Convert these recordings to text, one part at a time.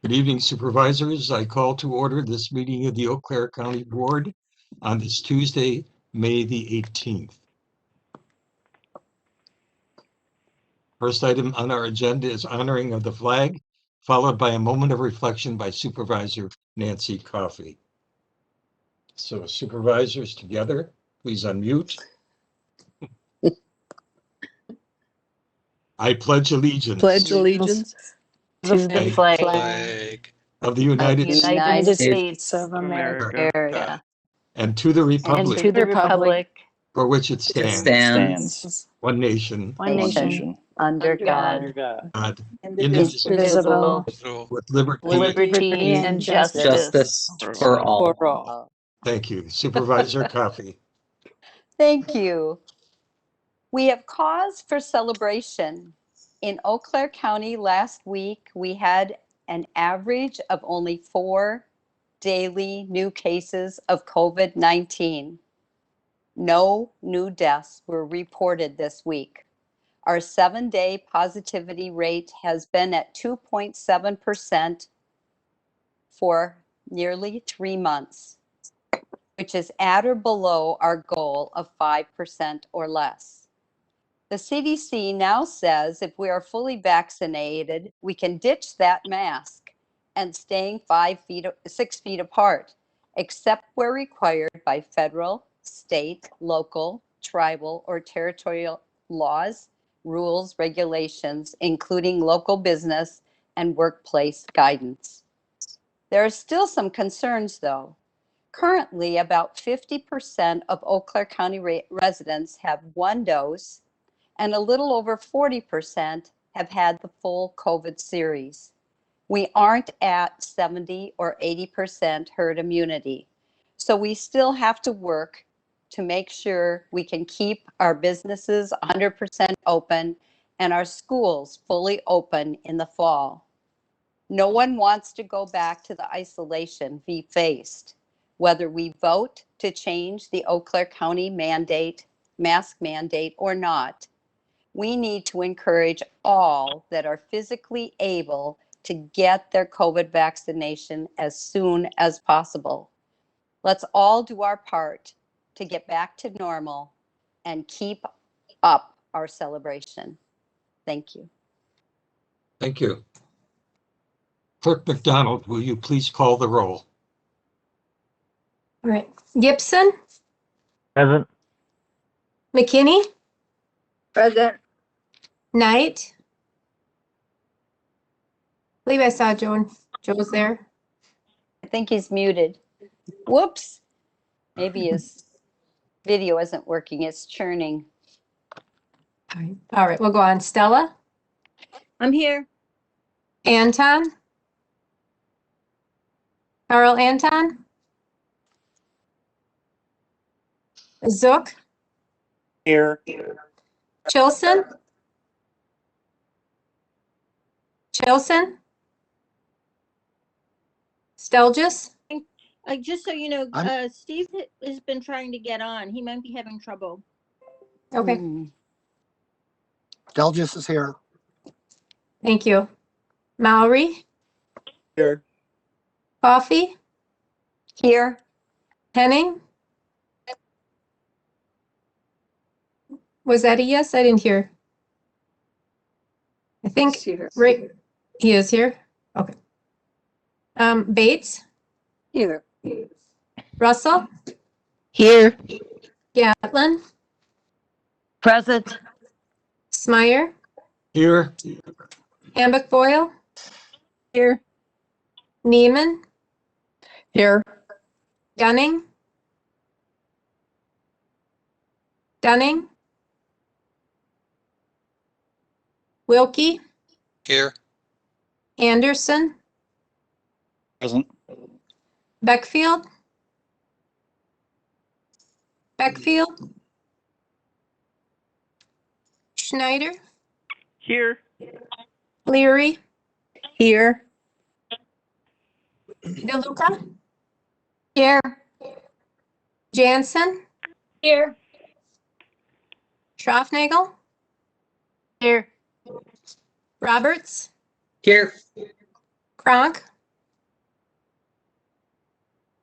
Good evening, supervisors. I call to order this meeting of the Eau Claire County Board on this Tuesday, May the 18th. First item on our agenda is honoring of the flag, followed by a moment of reflection by Supervisor Nancy Coffey. So supervisors together, please unmute. I pledge allegiance. Pledge allegiance to the flag of the United States of America and to the and republic to the republic for which it it stands, stands one nation, one nation under God, God, indivisible, with liberty. liberty and justice for all. Thank you, Supervisor Coffey. Thank you. We have cause for celebration. In Eau Claire County last week, we had an average of only 4 daily new cases of COVID-19. No new deaths were reported this week. Our 7-day positivity rate has been at 2.7% for nearly 3 months, which is at or below our goal of 5% or less. The CDC now says if we are fully vaccinated, we can ditch that mask and staying 6 feet apart, except where required by federal, state, local, tribal, or territorial laws, rules, regulations, including local business and workplace guidance. There are still some concerns, though. Currently, about 50% of Eau Claire County residents have 1 dose, and a little over 40% have had the full COVID series. We aren't at 70 or 80% herd immunity, so we still have to work to make sure we can keep our businesses 100% open and our schools fully open in the fall. No one wants to go back to the isolation we faced, whether we vote to change the Eau Claire County mask mandate or not. We need to encourage all that are physically able to get their COVID vaccination as soon as possible. Let's all do our part to get back to normal and keep up our celebration. Thank you. Thank you. Clerk McDonald, will you please call the roll? All right. Gibson, Present. McKinney, present. Knight. I believe I saw Joe's there. I think he's muted. Whoops. Maybe his video isn't working. It's churning. All right, we'll go on. Stella, I'm here. Anton, Carl Anton, Zook, Here. Chilson, Stelgis. Just so you know, Steve has been trying to get on. He might be having trouble. Okay, Stelgis is here. thank you. Mowry, Here. Coffee, Here. Henning. Was that a yes? I didn't hear. I think Rick, he is here. Okay. Bates, Here. Russell, Here. Gatlin, Present. Smyer, Here. Hambuck Boyle, Here. Neiman, Here. Dunning, Wilkie, Here. Anderson, Present. Beckfield, Schneider, Here. Leary, Here. DeLuca, here, Jansen, Here. Schroffnagel, Here. Roberts, Here. Kronk,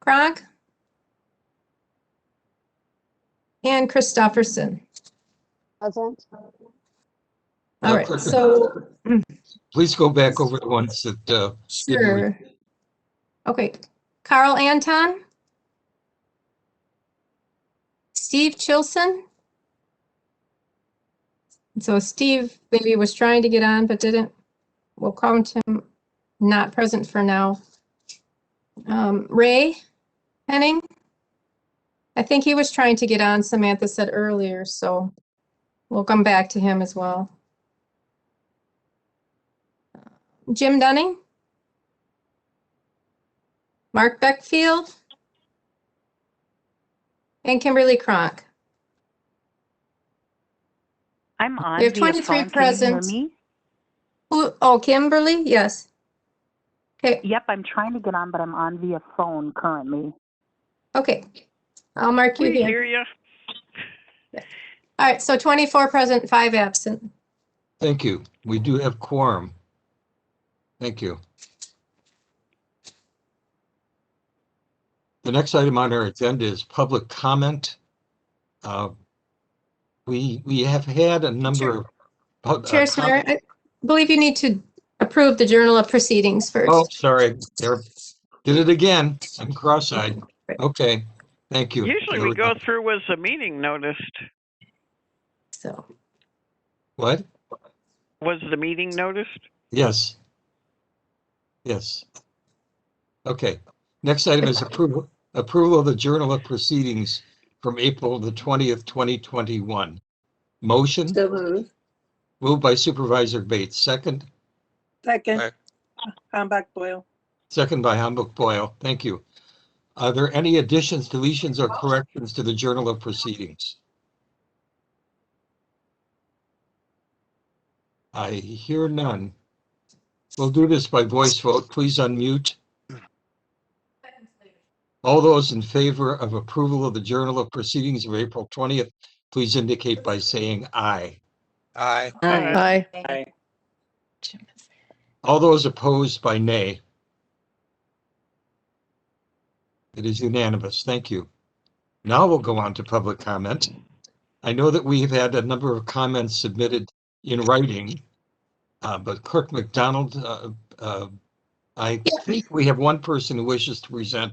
Kronk, and Christofferson. Present. All right, Clerk, so please go back over the ones that didn't sure. Okay, Carl Anton, Steve Chilson. So Steve maybe was trying to get on but didn't. We'll count him not present for now. Ray Henning. I think he was trying to get on, Samantha said earlier, so we'll come back to him as well. Jim Dunning. Mark Beckfield. And Kimberly Kronk. I'm on We have via 23 phone. Can you present. hear me? Oh, Kimberly? Yes. Okay. Yep, I'm trying to get on, but I'm on via phone currently. Okay. I'll mark you We here. hear you. All right, so 24 present, 5 absent. Thank you. We do have quorum. Thank you. The next item on our agenda is public comment. We have had a number of Chair Snyder, I believe you need to approve the Journal of Proceedings first. Oh, sorry. There, did it again. I'm cross-eyed. Okay, thank you. Usually There we go through was the meeting noticed. So, What? Was the meeting noticed? Yes. Yes. Okay. Next item is approval of the Journal of Proceedings from April the 20th, 2021. Motion? So moved. Moved by Supervisor Bates. Second? Second. Humbug Boyle. Second by Hamburg Boyle. Thank you. Are there any additions, deletions, or corrections to the Journal of Proceedings? I hear none. We'll do this by voice vote. Please unmute. All those in favor of approval of the Journal of Proceedings of April 20th, please indicate by saying aye. Aye. Aye. Aye. All those opposed by nay. It is unanimous. Thank you. Now we'll go on to public comment. I know that we've had a number of comments submitted in writing, but Clerk McDonald, I think we have one person who wishes to present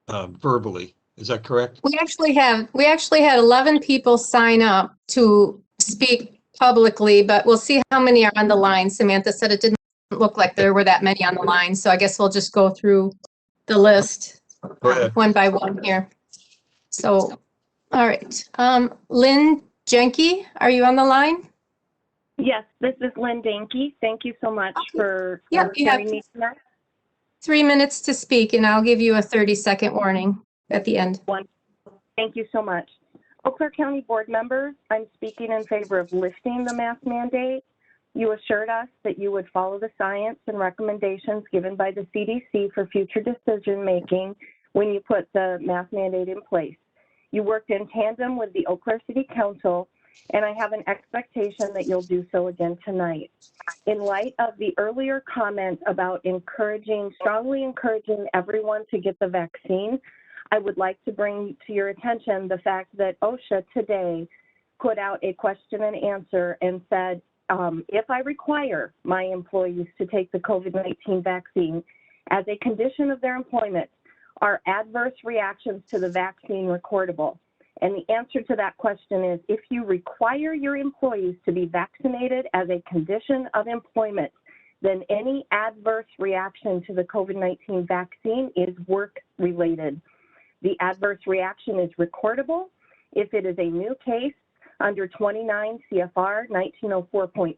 verbally. Is that correct? we actually had 11 people sign up to speak publicly, but we'll see how many are on the line. Samantha said it didn't look like there were that many on the line, so I guess we'll just go through the list Go ahead. one by one here. So, all right. Lynn Jenke, are you on the line? Yes, this is Lynn Danke. Thank you so much for Yeah, you have hearing me tonight. 3 minutes to speak, and I'll give you a 30-second warning at the end. Thank you so much. Eau Claire County Board members, I'm speaking in favor of lifting the mask mandate. You assured us that you would follow the science and recommendations given by the CDC for future decision-making when you put the mask mandate in place. You worked in tandem with the Eau Claire City Council, and I have an expectation that you'll do so again tonight. In light of the earlier comment about strongly encouraging everyone to get the vaccine, I would like to bring to your attention the fact that OSHA today put out a question and answer and said, if I require my employees to take the COVID-19 vaccine as a condition of their employment, are adverse reactions to the vaccine recordable? And the answer to that question is, if you require your employees to be vaccinated as a condition of employment, then any adverse reaction to the COVID-19 vaccine is work-related. The adverse reaction is recordable if it is a new case under 29 CFR 1904.6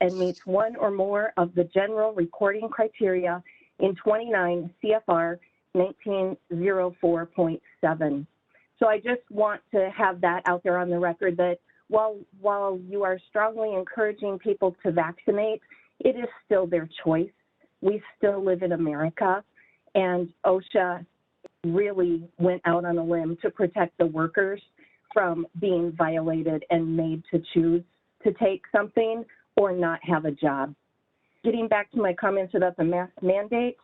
and meets one or more of the general recording criteria in 29 CFR 1904.7. So I just want to have that out there on the record that while you are strongly encouraging people to vaccinate, it is still their choice. We still live in America, and OSHA really went out on a limb to protect the workers from being violated and made to choose to take something or not have a job. Getting back to my comments about the mask mandate,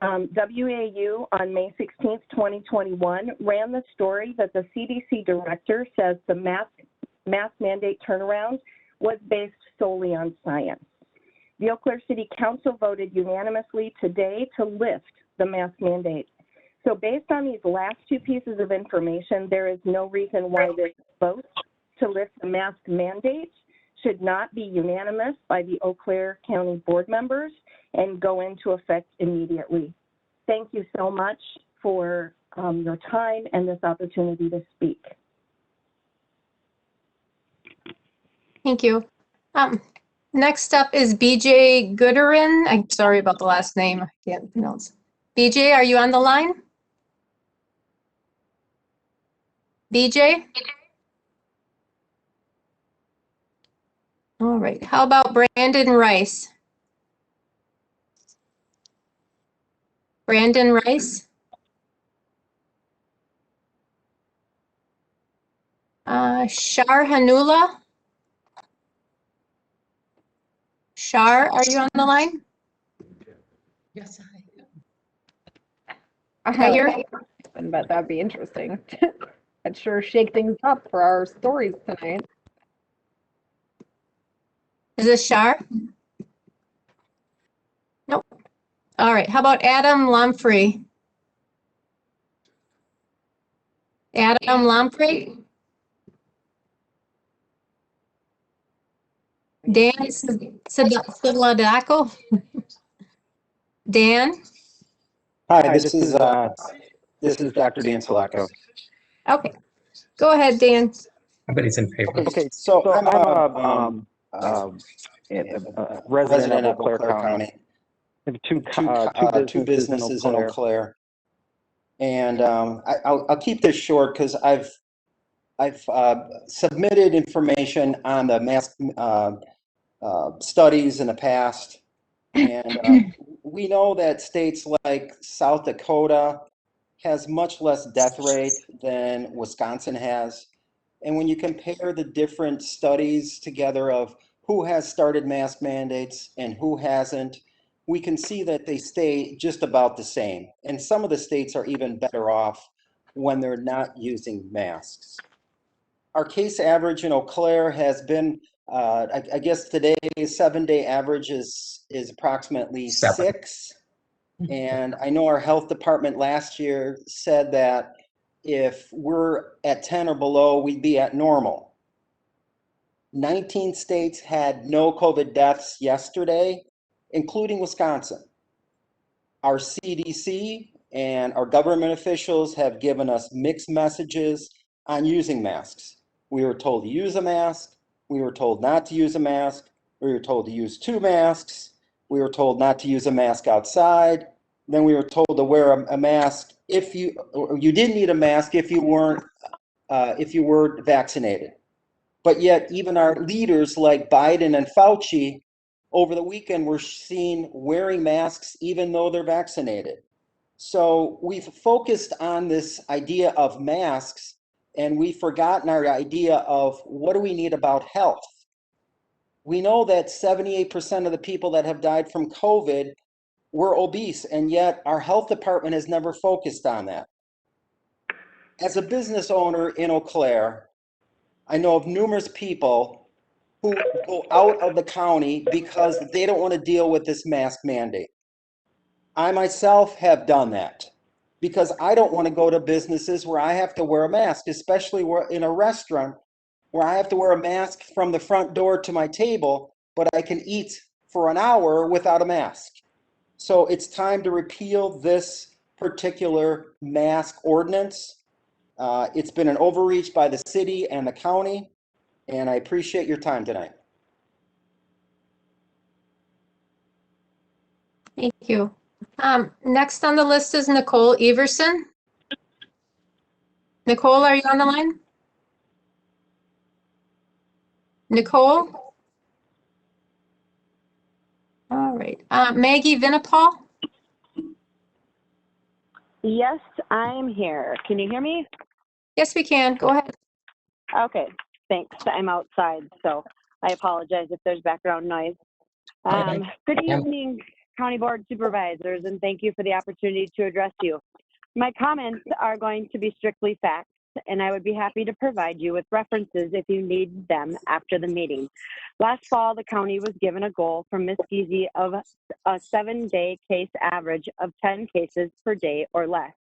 WAU on May 16th, 2021 ran the story that the CDC director says the mask mandate turnaround was based solely on science. The Eau Claire City Council voted unanimously today to lift the mask mandate. So based on these last two pieces of information, there is no reason why this vote to lift the mask mandate should not be unanimous by the Eau Claire County board members and go into effect immediately. Thank you so much for your time and this opportunity to speak. Thank you. Next up is BJ Gooderin. I'm sorry about the last name. I can't pronounce. BJ, are you on the line? BJ? All right. How about Brandon Rice? Brandon Rice? Shar Hanula? Shar, are you on the line? Yes, I hear. but that'd be interesting. I'd sure shake things up for our stories tonight. Is this Shar? Nope. All right. How about Adam Lamprey? Adam Lamprey? Dan Sidladaco? Dan? Hi, this is Dr. Dan Salako. Okay. Go ahead, Dan. Everybody's in favor. Okay, so I'm a resident of Eau Claire County. I have two businesses in Eau Claire, and I'll keep this short because I've submitted information on the mask studies in the past, and we know that states like South Dakota has much less death rate than Wisconsin has. And when you compare the different studies together of who has started mask mandates and who hasn't, we can see that they stay just about the same. And some of the states are even better off when they're not using masks. Our case average in Eau Claire has been, I guess today's 7-day average is approximately 6. And I know our health department last year said that if we're at 10 or below, we'd be at normal. 19 states had no COVID deaths yesterday, including Wisconsin. Our CDC and our government officials have given us mixed messages on using masks. We were told to use a mask. We were told not to use a mask. We were told to use 2 masks. We were told not to use a mask outside. Then we were told to wear a mask if you didn't need a mask if you weren't vaccinated. But yet even our leaders like Biden and Fauci over the weekend were seen wearing masks even though they're vaccinated. So we've focused on this idea of masks and we've forgotten our idea of what do we need about health. We know that 78% of the people that have died from COVID were obese, and yet our health department has never focused on that. As a business owner in Eau Claire, I know of numerous people who go out of the county because they don't want to deal with this mask mandate. I myself have done that because I don't want to go to businesses where I have to wear a mask, especially in a restaurant where I have to wear a mask from the front door to my table, but I can eat for an hour without a mask. So it's time to repeal this particular mask ordinance. It's been an overreach by the city and the county, and I appreciate your time tonight. Thank you. Next on the list is Nicole Everson. Nicole, are you on the line? Nicole? All right. Maggie Vinipal? Yes, I'm here. Can you hear me? Yes, we can. Go ahead. Okay, thanks. I'm outside, so I apologize if there's background noise. Good evening. County Board Supervisors, and thank you for the opportunity to address you. My comments are going to be strictly facts, and I would be happy to provide you with references if you need them after the meeting. Last fall, the county was given a goal from Ms. Giese of a 7-day case average of 10 cases per day or less.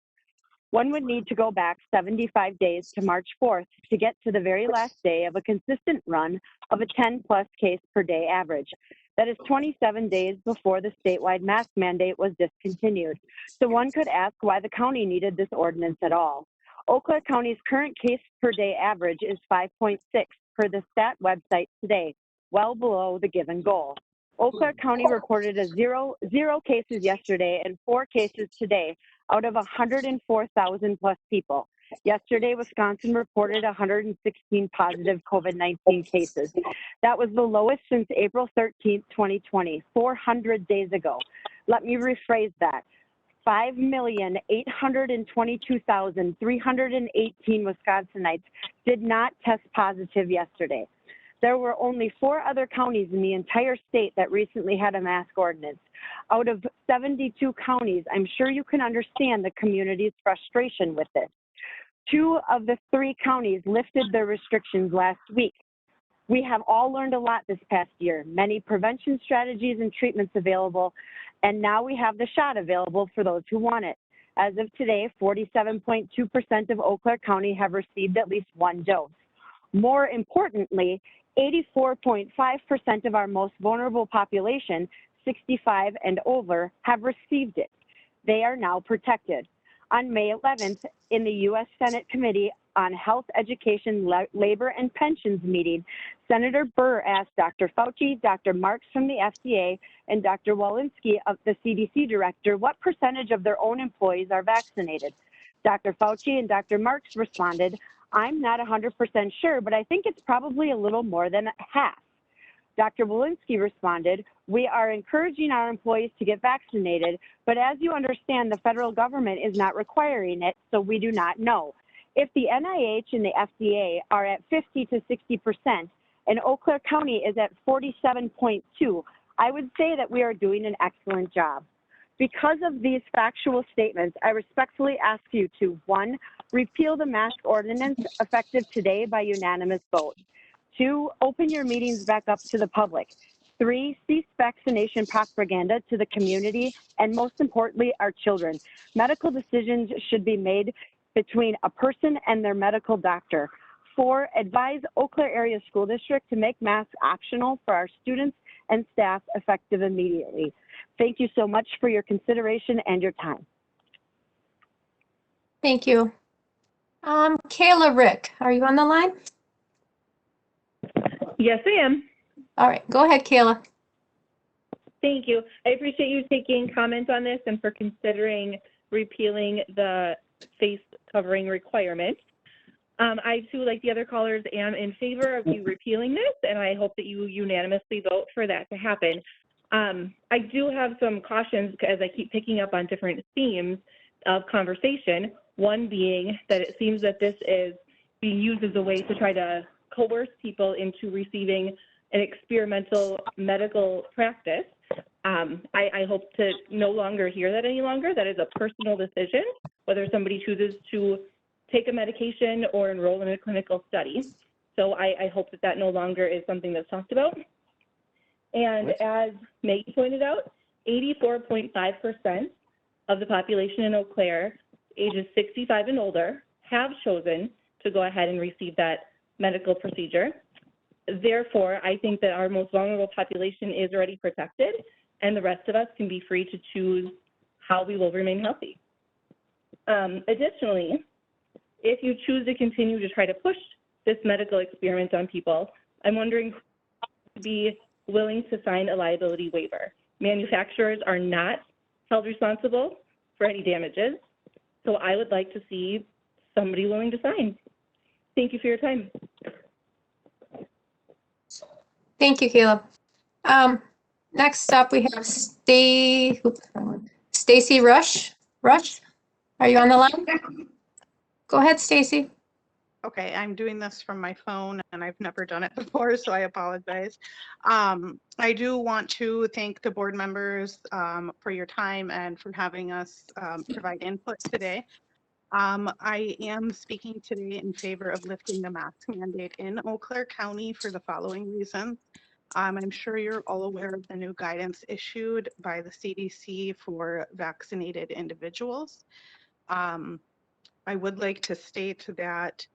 One would need to go back 75 days to March 4th to get to the very last day of a consistent run of a 10+ case per day average. That is 27 days before the statewide mask mandate was discontinued. So one could ask why the county needed this ordinance at all. Eau Claire County's current case per day average is 5.6 per the stat website today, well below the given goal. Eau Claire County reported zero cases yesterday and 4 cases today out of 104,000 plus people. Yesterday, Wisconsin reported 116 positive COVID-19 cases. That was the lowest since April 13th, 2020, 400 days ago. Let me rephrase that. 5,822,318 Wisconsinites did not test positive yesterday. There were only 4 other counties in the entire state that recently had a mask ordinance. Out of 72 counties, I'm sure you can understand the community's frustration with this. 2 of the 3 counties lifted their restrictions last week. We have all learned a lot this past year, many prevention strategies and treatments available, and now we have the shot available for those who want it. As of today, 47.2% of Eau Claire County have received at least 1 dose. More importantly, 84.5% of our most vulnerable population, 65 and over, have received it. They are now protected. On May 11th, in the U.S. Senate Committee on Health, Education, Labor, and Pensions meeting, Senator Burr asked Dr. Fauci, Dr. Marks from the FDA, and Dr. Walensky, the CDC director, what percentage of their own employees are vaccinated. Dr. Fauci and Dr. Marks responded, I'm not 100% sure, but I think it's probably a little more than half. Dr. Walensky responded, we are encouraging our employees to get vaccinated, but as you understand, the federal government is not requiring it, so we do not know. If the NIH and the FDA are at 50 to 60%, and Eau Claire County is at 47.2, I would say that we are doing an excellent job. Because of these factual statements, I respectfully ask you to, 1, repeal the mask ordinance effective today by unanimous vote. 2, open your meetings back up to the public. 3, cease vaccination propaganda to the community, and most importantly, our children. Medical decisions should be made between a person and their medical doctor. 4, advise Eau Claire Area School District to make masks optional for our students and staff effective immediately. Thank you so much for your consideration and your time. Thank you. Kayla Rick, are you on the line? Yes, I am. All right, go ahead, Kayla. Thank you. I appreciate you taking comment on this and for considering repealing the face covering requirement. I too, like the other callers, am in favor of you repealing this, and I hope that you unanimously vote for that to happen. I do have some cautions as I keep picking up on different themes of conversation, one being that it seems that this is being used as a way to try to coerce people into receiving an experimental medical practice. I hope to no longer hear that any longer. That is a personal decision, whether somebody chooses to take a medication or enroll in a clinical study. So I hope that that no longer is something that's talked about. And as Maggie pointed out, 84.5% of the population in Eau Claire, ages 65 and older, have chosen to go ahead and receive that medical procedure. Therefore, I think that our most vulnerable population is already protected, and the rest of us can be free to choose how we will remain healthy. Additionally, if you choose to continue to try to push this medical experiment on people, I'm wondering who would be willing to sign a liability waiver. Manufacturers are not held responsible for any damages, so I would like to see somebody willing to sign. Thank you for your time. Thank you, Caleb. Next up, we have Stacy Rush. Rush, are you on the line? Go ahead, Stacy. Okay, I'm doing this from my phone and I've never done it before, so I apologize. I do want to thank the board members for your time and for having us provide input today. I am speaking today in favor of lifting the mask mandate in Eau Claire County for the following reasons. I'm sure you're all aware of the new guidance issued by the CDC for vaccinated individuals. I would like to state that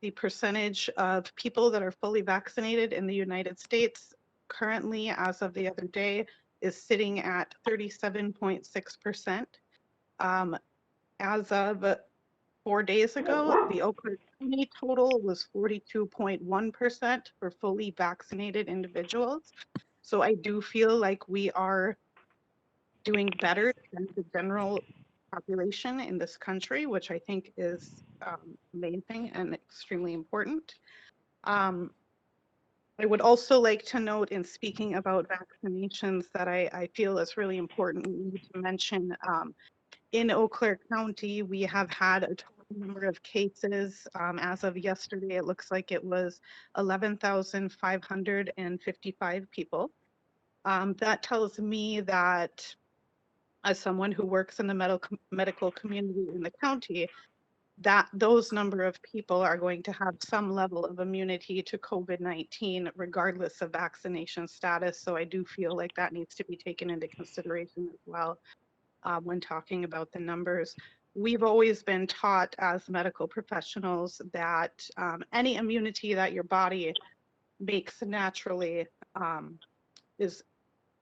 the percentage of people that are fully vaccinated in the United States currently, as of the other day, is sitting at 37.6%. As of 4 days ago, the Eau Claire County total was 42.1% for fully vaccinated individuals. So I do feel like we are doing better than the general population in this country, which I think is amazing and extremely important. I would also like to note, in speaking about vaccinations, that I feel is really important. We need to mention in Eau Claire County, we have had a total number of cases. As of yesterday, it looks like it was 11,555 people. That tells me that, as someone who works in the medical community in the county, that those number of people are going to have some level of immunity to COVID-19 regardless of vaccination status. So I do feel like that needs to be taken into consideration as well when talking about the numbers. We've always been taught as medical professionals that any immunity that your body makes naturally is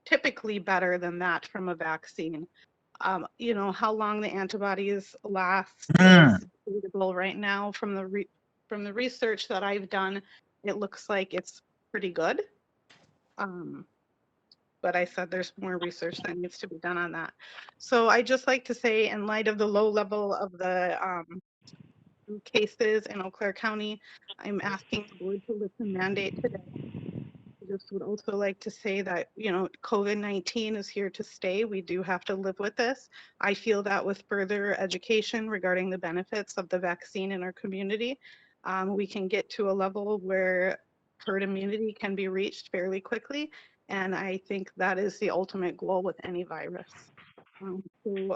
typically better than that from a vaccine. You know, how long the antibodies last is debatable right now. From the research that I've done, it looks like it's pretty good. But I said there's more research that needs to be done on that. So I just like to say, in light of the low level of the cases in Eau Claire County, I'm asking the board to lift the mandate today. I just would also like to say that, you know, COVID-19 is here to stay. We do have to live with this. I feel that with further education regarding the benefits of the vaccine in our community, we can get to a level where herd immunity can be reached fairly quickly. And I think that is the ultimate goal with any virus. So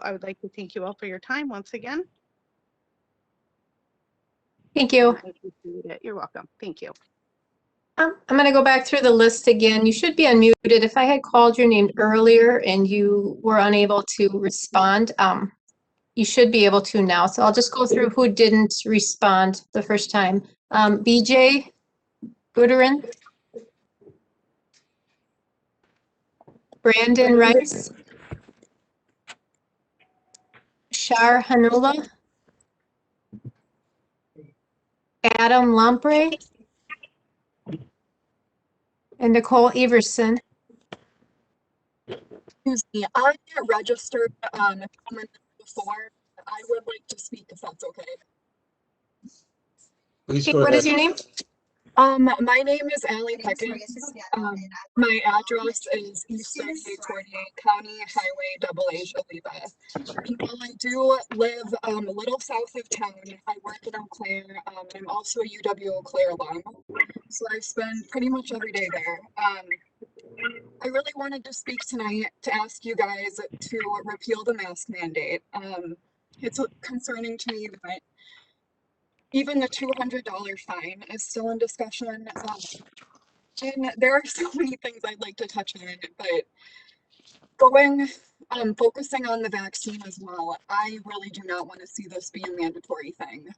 I would like to thank you all for your time once again. Thank you. I appreciate it. You're welcome. Thank you. I'm going to go back through the list again. You should be unmuted. If I had called your name earlier and you were unable to respond, you should be able to now. So I'll just go through who didn't respond the first time. BJ Gooderin, Brandon Rice, Shar Hanula, Adam Lamprey, and Nicole Everson. Excuse me, I registered before. I would like to speak if that's okay. Please Hey, go what ahead. is your name? My name is Allie Peckins. My address is East 3828 County Highway AA Joliva. And while I do live a little south of town, I work in Eau Claire. I'm also a UW Eau Claire alum, so I spend pretty much every day there. I really wanted to speak tonight to ask you guys to repeal the mask mandate. It's concerning to me that even the $200 fine is still in discussion. And there are so many things I'd like to touch on, but focusing on the vaccine as well, I really do not want to see this be a mandatory thing.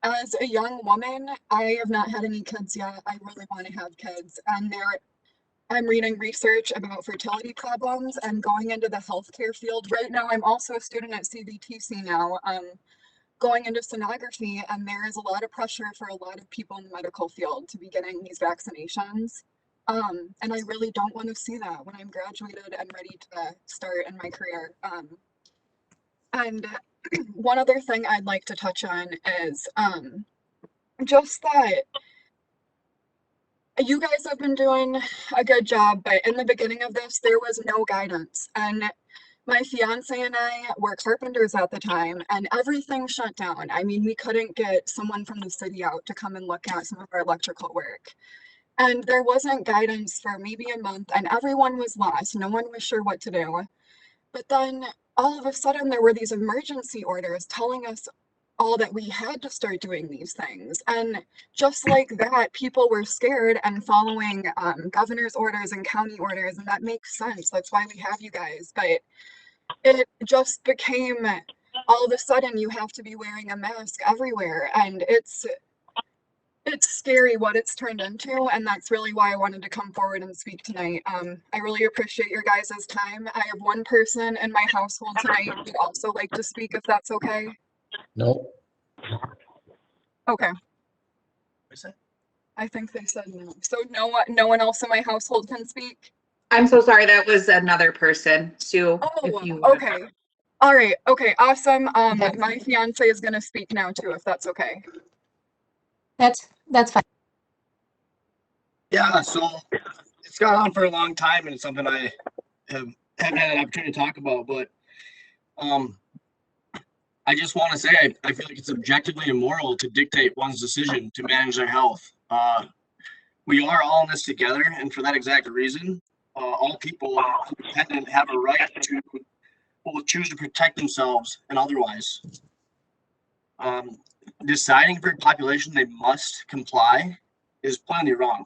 As a young woman, I have not had any kids yet. I really want to have kids, and I'm reading research about fertility problems and going into the healthcare field. Right now, I'm also a student at CVTC now, going into sonography, and there is a lot of pressure for a lot of people in the medical field to be getting these vaccinations. And I really don't want to see that when I'm graduated and ready to start in my career. And one other thing I'd like to touch on is just that you guys have been doing a good job, but in the beginning of this, there was no guidance. And My fiance and I were carpenters at the time, and everything shut down. I mean, we couldn't get someone from the city out to come and look at some of our electrical work. And there wasn't guidance for maybe a month, and everyone was lost. No one was sure what to do. But then all of a sudden, there were these emergency orders telling us all that we had to start doing these things. And just like that, people were scared and following governor's orders and county orders, and that makes sense. That's why we have you guys. But it just became all of a sudden you have to be wearing a mask everywhere, and it's scary what it's turned into, and that's really why I wanted to come forward and speak tonight. I really appreciate your guys' time. I have one person in my household tonight who would also like to speak, if that's okay. No. Okay. I think they said no. So no one else in my household can speak? I'm so sorry. That was another person, Sue. Oh, okay. All right. Okay. Awesome. My fiance is going to speak now too, if that's okay. That's fine. Yeah, so it's gone on for a long time, and it's something I haven't had an opportunity to talk about. But I just want to say I feel like it's objectively immoral to dictate one's decision to manage their health. We are all in this together, and for that exact reason, all people independent have a right to choose to protect themselves and otherwise. Deciding for a population they must comply is plainly wrong.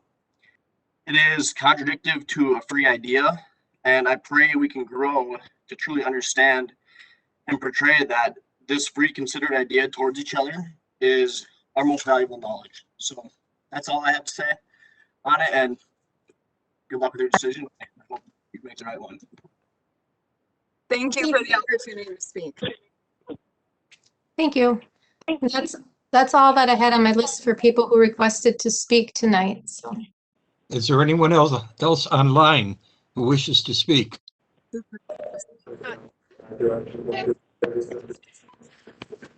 It is contradictory to a free idea, and I pray we can grow to truly understand and portray that this free considered idea towards each other is our most valuable knowledge. So that's all I have to say on it, and good luck with your decision. I hope you make the right one. Thank you for the opportunity to speak. Thank you. That's all that I had on my list for people who requested to speak tonight. So, is there anyone else online who wishes to speak?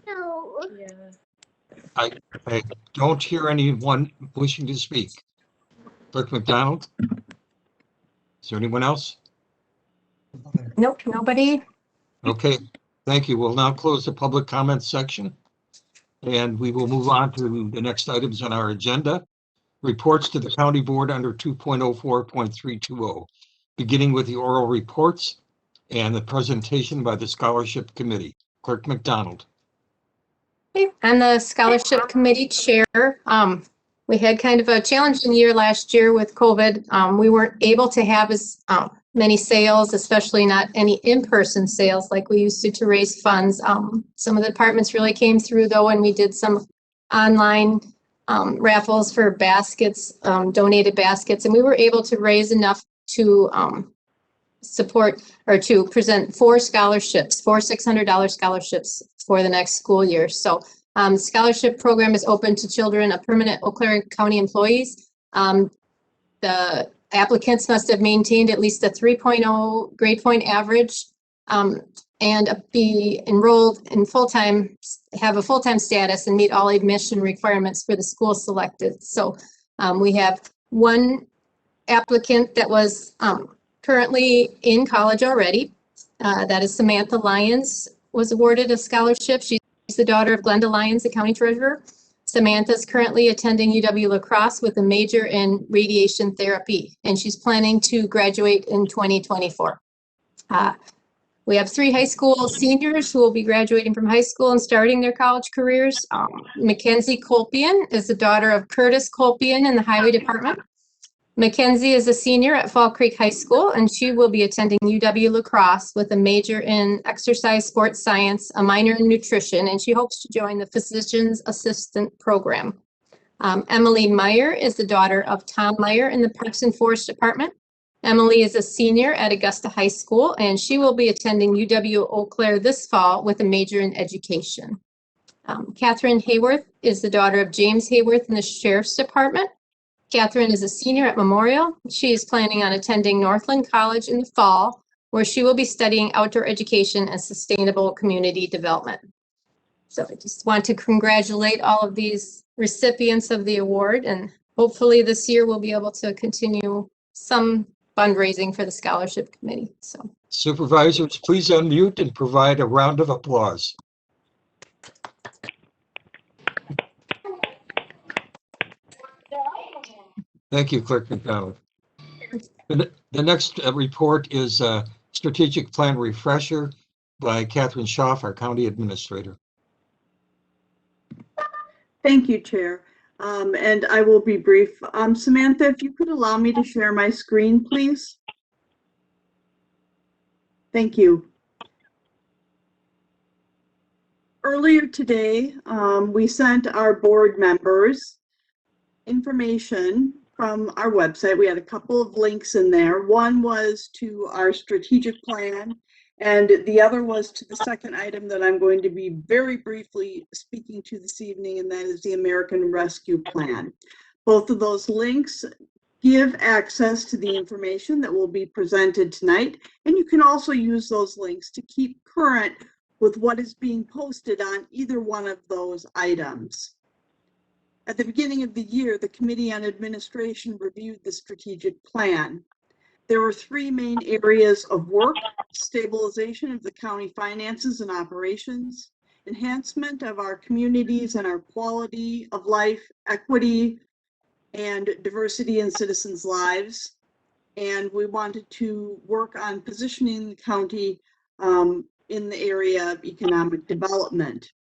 No. I don't hear anyone wishing to speak. Clerk McDonald? Is there anyone else? nope, nobody. Okay, thank you. We'll now close the public comment section, and we will move on to the next items on our agenda. Reports to the county board under 2.04.320, beginning with the oral reports and the presentation by the scholarship committee. Clerk McDonald. Okay, I'm the scholarship committee chair. We had kind of a challenging year last year with COVID. We weren't able to have as many sales, especially not any in-person sales like we used to raise funds. Some of the departments really came through though, and we did some online raffles for baskets, donated baskets, and we were able to raise enough to support or to present four $600 scholarships for the next school year. So scholarship program is open to children of permanent Eau Claire County employees. The applicants must have maintained at least a 3.0 grade point average and be enrolled in have a full-time status and meet all admission requirements for the school selected. So we have one applicant that was currently in college already. That is Samantha Lyons, was awarded a scholarship. She's the daughter of Glenda Lyons, the county treasurer. Samantha is currently attending UW La Crosse with a major in radiation therapy, and she's planning to graduate in 2024. We have 3 high school seniors who will be graduating from high school and starting their college careers. Mackenzie Colpian is the daughter of Curtis Colpian in the highway department. Mackenzie is a senior at Fall Creek High School, and she will be attending UW La Crosse with a major in exercise sports science, a minor in nutrition, and she hopes to join the physician's assistant program. Emily Meyer is the daughter of Tom Meyer in the Parks and Forest Department. Emily is a senior at Augusta High School, and she will be attending UW Eau Claire this fall with a major in education. Catherine Hayworth is the daughter of James Hayworth in the Sheriff's Department. Catherine is a senior at Memorial. She is planning on attending Northland College in the fall, where she will be studying outdoor education and sustainable community development. So I just want to congratulate all of these recipients of the award, and hopefully this year we'll be able to continue some fundraising for the scholarship committee. So Supervisors, please unmute and provide a round of applause. Thank you, Clerk McDonald. The next report is a strategic plan refresher by Catherine Schaaf, our county administrator. Thank you, Chair. And I will be brief. Samantha, if you could allow me to share my screen, please. Thank you. Earlier today, we sent our board members information from our website. We had a couple of links in there. One was to our strategic plan, and the other was to the second item that I'm going to be very briefly speaking to this evening, and that is the American Rescue Plan. Both of those links give access to the information that will be presented tonight, and you can also use those links to keep current with what is being posted on either one of those items. At the beginning of the year, the Committee on Administration reviewed the strategic plan. There were three main areas of work: stabilization of the county finances and operations, enhancement of our communities and our quality of life, equity, and diversity in citizens' lives. And we wanted to work on positioning the county in the area of economic development.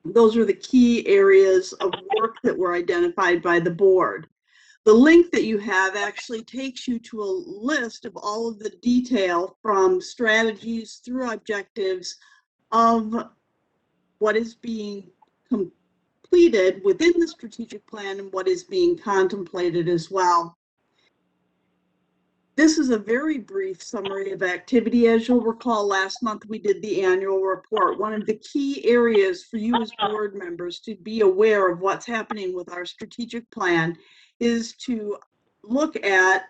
Those are the key areas of work that were identified by the board. The link that you have actually takes you to a list of all of the detail from strategies through objectives of what is being completed within the strategic plan and what is being contemplated as well. This is a very brief summary of activity. As you'll recall, last month we did the annual report. One of the key areas for you as board members to be aware of what's happening with our strategic plan is to look at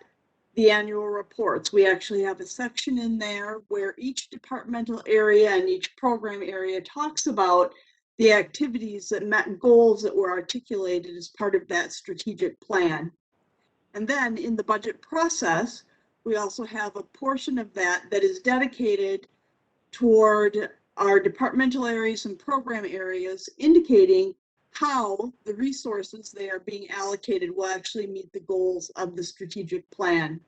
the annual reports. We actually have a section in there where each departmental area and each program area talks about the activities that met goals that were articulated as part of that strategic plan. And then in the budget process, we also have a portion of that that is dedicated toward our departmental areas and program areas, indicating how the resources they are being allocated will actually meet the goals of the strategic plan.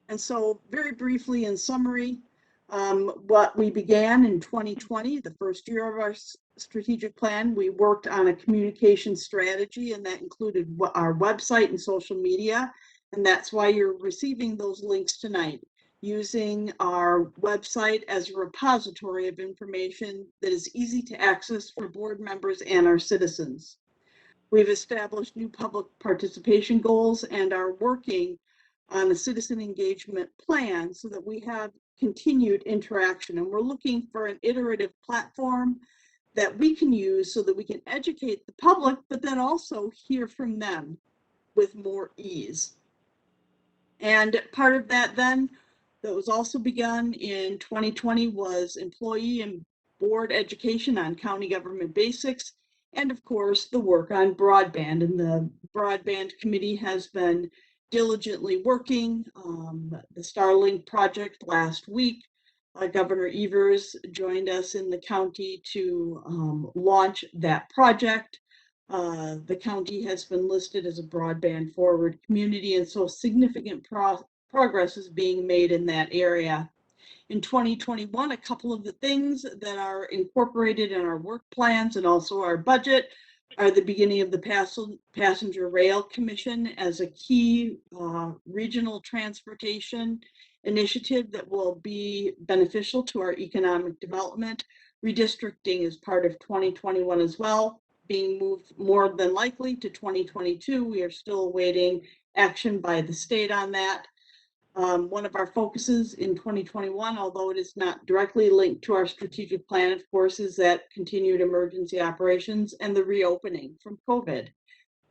And so very briefly in summary, what we began in 2020, the first year of our strategic plan, we worked on a communication strategy, and that included our website and social media. And that's why you're receiving those links tonight, using our website as a repository of information that is easy to access for board members and our citizens. We've established new public participation goals and are working on a citizen engagement plan so that we have continued interaction. And we're looking for an iterative platform that we can use so that we can educate the public, but then also hear from them with more ease. And part of that then, that was also begun in 2020, was employee and board education on county government basics, and of course the work on broadband. And the broadband committee has been diligently working the Starlink project. Last week, Governor Evers joined us in the county to launch that project. The county has been listed as a broadband forward community, and so significant progress is being made in that area. In 2021, a couple of the things that are incorporated in our work plans and also our budget are the beginning of the Passenger Rail Commission as a key regional transportation initiative that will be beneficial to our economic development. Redistricting is part of 2021 as well, being moved more than likely to 2022. We are still awaiting action by the state on that. One of our focuses in 2021, although it is not directly linked to our strategic plan, of course, is that continued emergency operations and the reopening from COVID.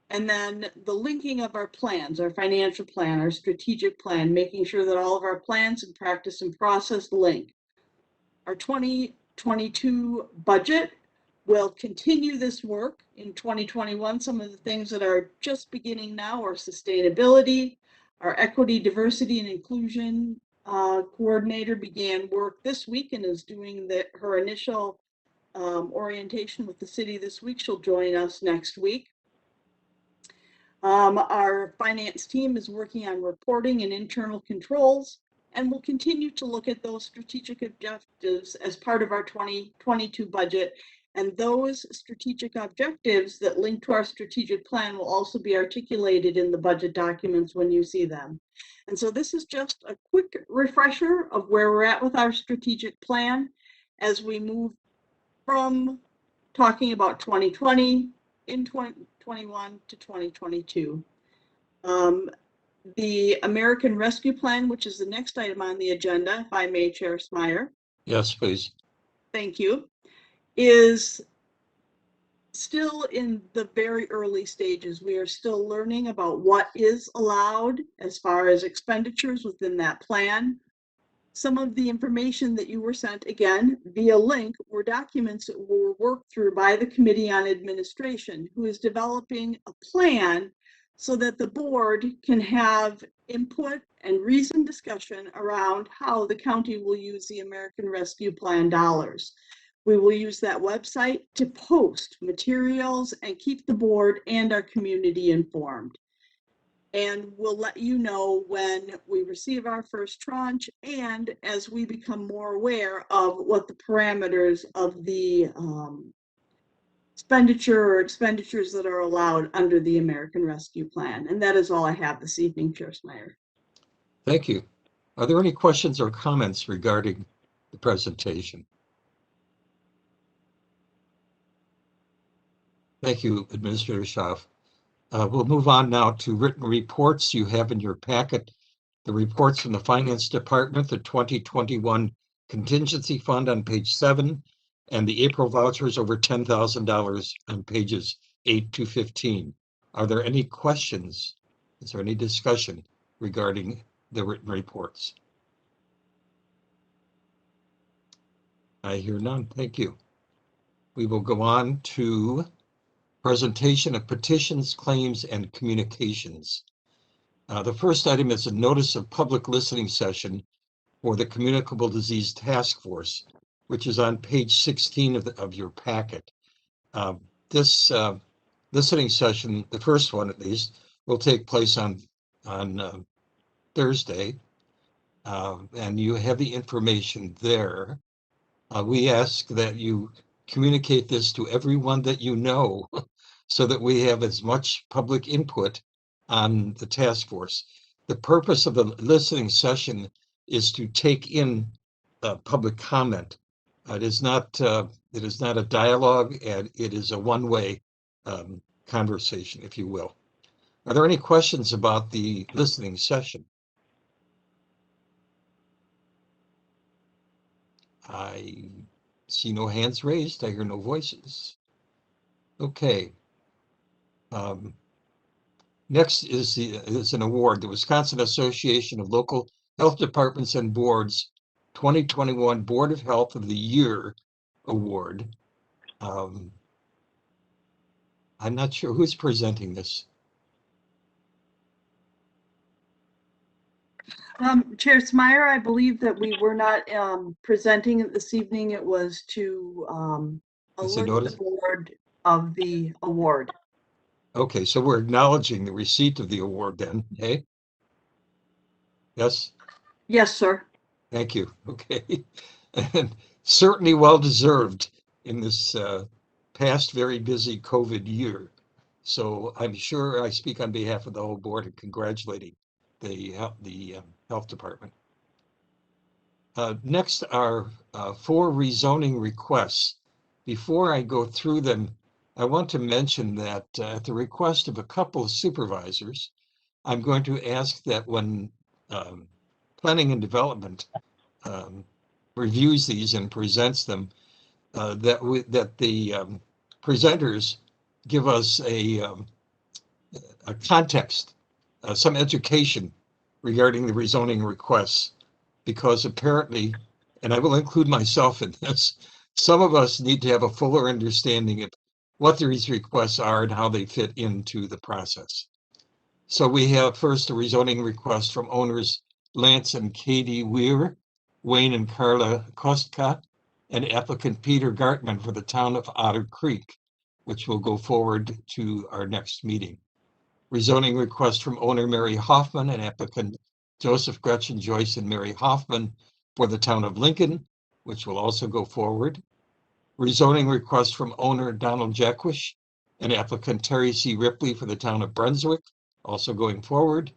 And then the linking of our plans, our financial plan, our strategic plan, making sure that all of our plans and practice and process link. Our 2022 budget will continue this work in 2021. Some of the things that are just beginning now are sustainability, our equity, diversity, and inclusion coordinator began work this week and is doing her initial orientation with the city this week. She'll join us next week. Our finance team is working on reporting and internal controls, and we'll continue to look at those strategic objectives as part of our 2022 budget. And those strategic objectives that link to our strategic plan will also be articulated in the budget documents when you see them. And so this is just a quick refresher of where we're at with our strategic plan as we move from talking about 2020 in 2021 to 2022. The American Rescue Plan, which is the next item on the agenda, if I may, Chair Smyer. Yes, please. Thank you. Is still in the very early stages. We are still learning about what is allowed as far as expenditures within that plan. Some of the information that you were sent, again, via link, were documents that were worked through by the Committee on Administration, who is developing a plan so that the board can have input and reasoned discussion around how the county will use the American Rescue Plan dollars. We will use that website to post materials and keep the board and our community informed. And we'll let you know when we receive our first tranche and as we become more aware of what the parameters of the expenditure or expenditures that are allowed under the American Rescue Plan. And that is all I have this evening, Chair Smyer. Thank you. Are there any questions or comments regarding the presentation? Thank you, Administrator Schaaf. We'll move on now to written reports. You have in your packet the reports from the Finance Department, the 2021 Contingency Fund on page 7, and the April vouchers over $10,000 on pages 8 to 15. Are there any questions? Is there any discussion regarding the written reports? I hear none. Thank you. We will go on to presentation of petitions, claims, and communications. The first item is a notice of public listening session for the Communicable Disease Task Force, which is on page 16 of your packet. This listening session, the first one at least, will take place on Thursday, and you have the information there. We ask that you communicate this to everyone that you know so that we have as much public input on the task force. The purpose of the listening session is to take in public comment. It is not a dialogue, and it is a one-way conversation, if you will. Are there any questions about the listening session? I see no hands raised. I hear no voices. Okay. Next is an award, the Wisconsin Association of Local Health Departments and Boards 2021 Board of Health of the Year Award. I'm not sure who's presenting this. Chair Smyer, I believe that we were not presenting it this evening. It was to alert the board of the award. Okay, so we're acknowledging the receipt of the award then, hey? Yes? Yes, sir. Thank you. Okay. And certainly well-deserved in this past very busy COVID year. So I'm sure I speak on behalf of the whole board in congratulating the health department. Next are 4 rezoning requests. Before I go through them, I want to mention that at the request of a couple of supervisors, I'm going to ask that when Planning and Development reviews these and presents them, that the presenters give us a context, some education regarding the rezoning requests, because apparently, and I will include myself in this, some of us need to have a fuller understanding of what these requests are and how they fit into the process. So we have first a rezoning request from owners Lance and Katie Weir, Wayne and Carla Kostka, and applicant Peter Gartman for the town of Otter Creek, which will go forward to our next meeting. Rezoning request from owner Mary Hoffman and applicant Joseph, Gretchen, Joyce, and Mary Hoffman for the town of Lincoln, which will also go forward. Rezoning request from owner Donald Jackwish and applicant Terry C. Ripley for the town of Brunswick, also going forward.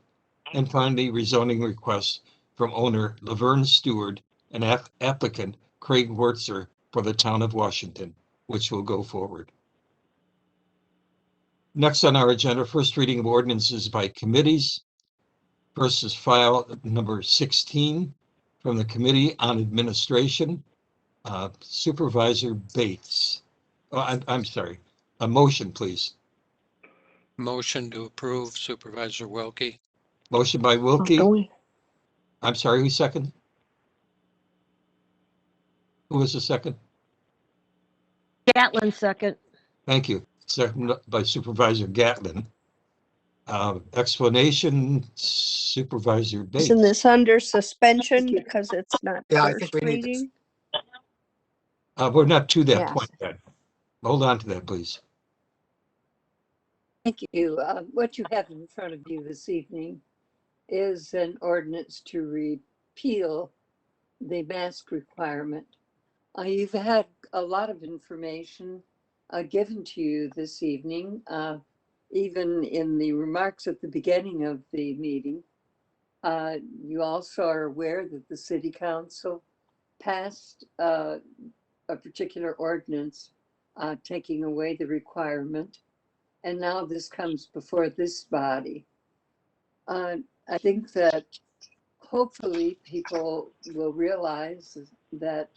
And finally, rezoning request from owner Laverne Stewart and applicant Craig Wurtzer for the town of Washington, which will go forward. Next on our agenda, first reading of ordinances by committees. First is file number 16 from the Committee on Administration. Supervisor Bates. Oh, I'm sorry. A motion, please. Motion to approve Supervisor Wilkie. Motion by Wilkie. I'm sorry, who's second? Who was the second? Gatlin second. Thank you. Second by Supervisor Gatlin. Explanation, Supervisor Bates. Isn't this under suspension because it's not Yeah, I first think we need to- reading? We're not to that Yes. point yet. Hold on to that, please. Thank you. What you have in front of you this evening is an ordinance to repeal the mask requirement. You've had a lot of information given to you this evening, even in the remarks at the beginning of the meeting. You also are aware that the City Council passed a particular ordinance taking away the requirement. And now this comes before this body. I think that hopefully people will realize that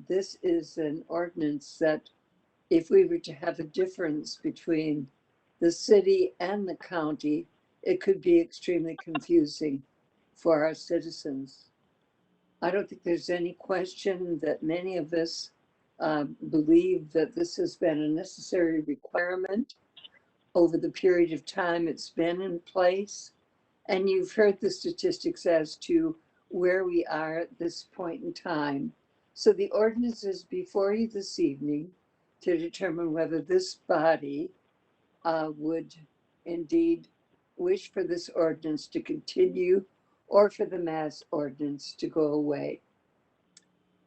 this is an ordinance that if we were to have a difference between the city and the county, it could be extremely confusing for our citizens. I don't think there's any question that many of us believe that this has been a necessary requirement over the period of time it's been in place. And you've heard the statistics as to where we are at this point in time. So the ordinance is before you this evening to determine whether this body would indeed wish for this ordinance to continue or for the mask ordinance to go away.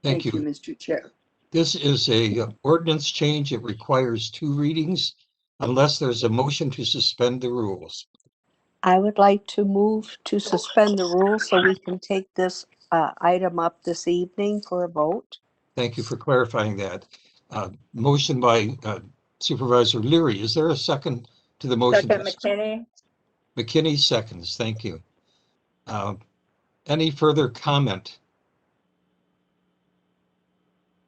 Thank you, Mr. Chair. This is a ordinance change. It requires 2 readings unless there's a motion to suspend the rules. I would like to move to suspend the rules so we can take this item up this evening for a vote. Thank you for clarifying that. Motion by Supervisor Leary. Is there a second to the motion? Second, McKinney. McKinney seconds. Thank you. Any further comment?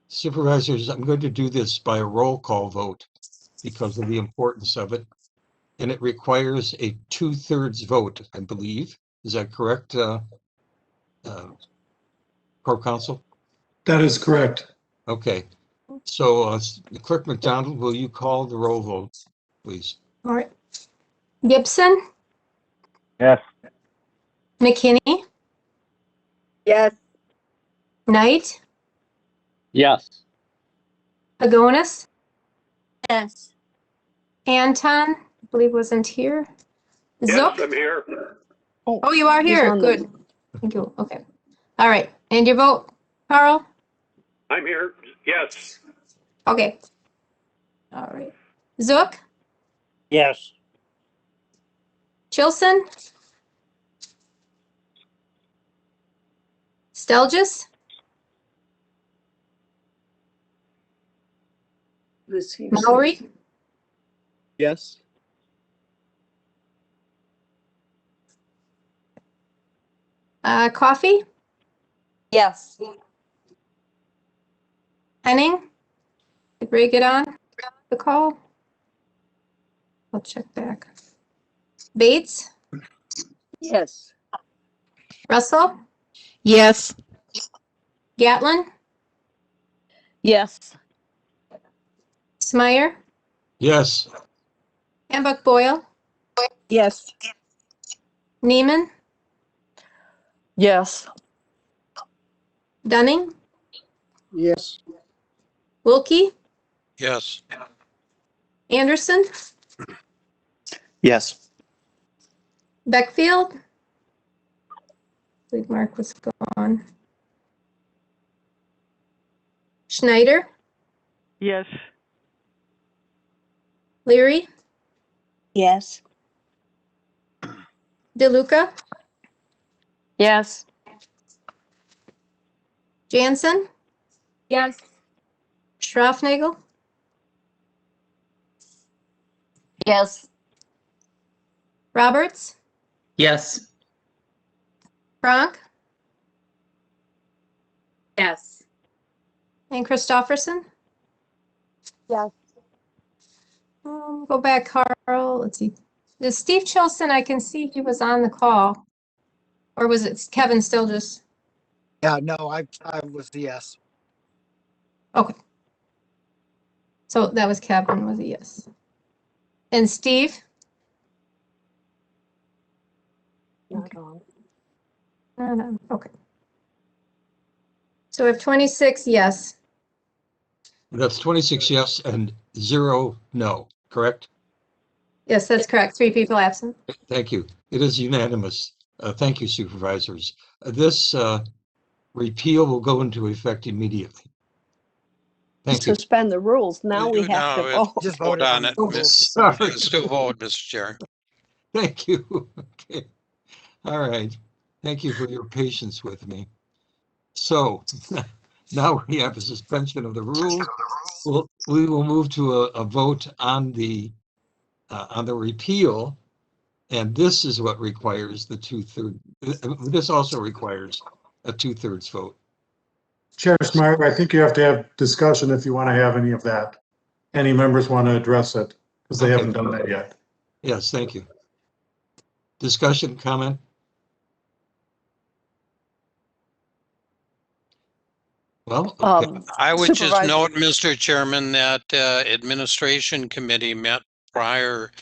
Supervisors, I'm going to do this by a roll call vote because of the importance of it. And it requires a 2/3 vote, I believe. Is that correct, Corp Counsel? That is correct. Okay. So Clerk McDonald, will you call the roll vote, please? All right. Gibson, Yes. McKinney, Yes. Knight, Yes. Pagonis, Yes. Anton, I believe wasn't here. Zook. I'm here. Oh, you are He's here. on the- Good. Thank you. Okay. All right. And your vote, Carl? I'm here. Yes. Okay. All right. Zook, Yes. Chilson, Stelgis, This here. Maury, Yes. Coffee, Yes. Henning. Did Ray get on the call? I'll check back. Bates, Yes. Russell, Yes. Gatlin, Yes. Smyer, Yes. and Buck Boyle, Yes. Neiman, Yes. Dunning, Yes. Wilkie, Yes. Anderson, Yes. Beckfield. I believe Mark was gone. Schneider, Yes. Leary, Yes. DeLuca, Yes. Jansen, Yes. Schraffnagel, Yes. Roberts, Yes. Frank, Yes. and Christofferson. Yes. Go back, Carl. Let's see. Is Steve Chilson, I can see he was on the call. Or was it Kevin still just? Yeah, no, I was the yes. Okay. So that was Kevin was a yes. And Steve? Not on. No. Okay. So we have 26 yes. That's 26 yes and 0 no, correct? Yes, that's correct. 3 people absent. Thank you. It is unanimous. Thank you, supervisors. This repeal will go into effect immediately. Thank you. Suspend the rules. Now we have Now to we have vote. to vote on it. Oh, sorry. Let's do a vote, Mr. Chair. Thank you. Okay. All right. Thank you for your patience with me. So now we have a suspension of the rules. We will move to a vote on the repeal. And this is what requires the 2/3. This also requires a 2/3 vote. Chair Smart, I think you have to have discussion if you want to have any of that. Any members want to address it because they haven't done that yet. Yes, thank you. Discussion, comment? Well, okay. I would just Supervisor- note, Mr. Chairman, that administration committee met prior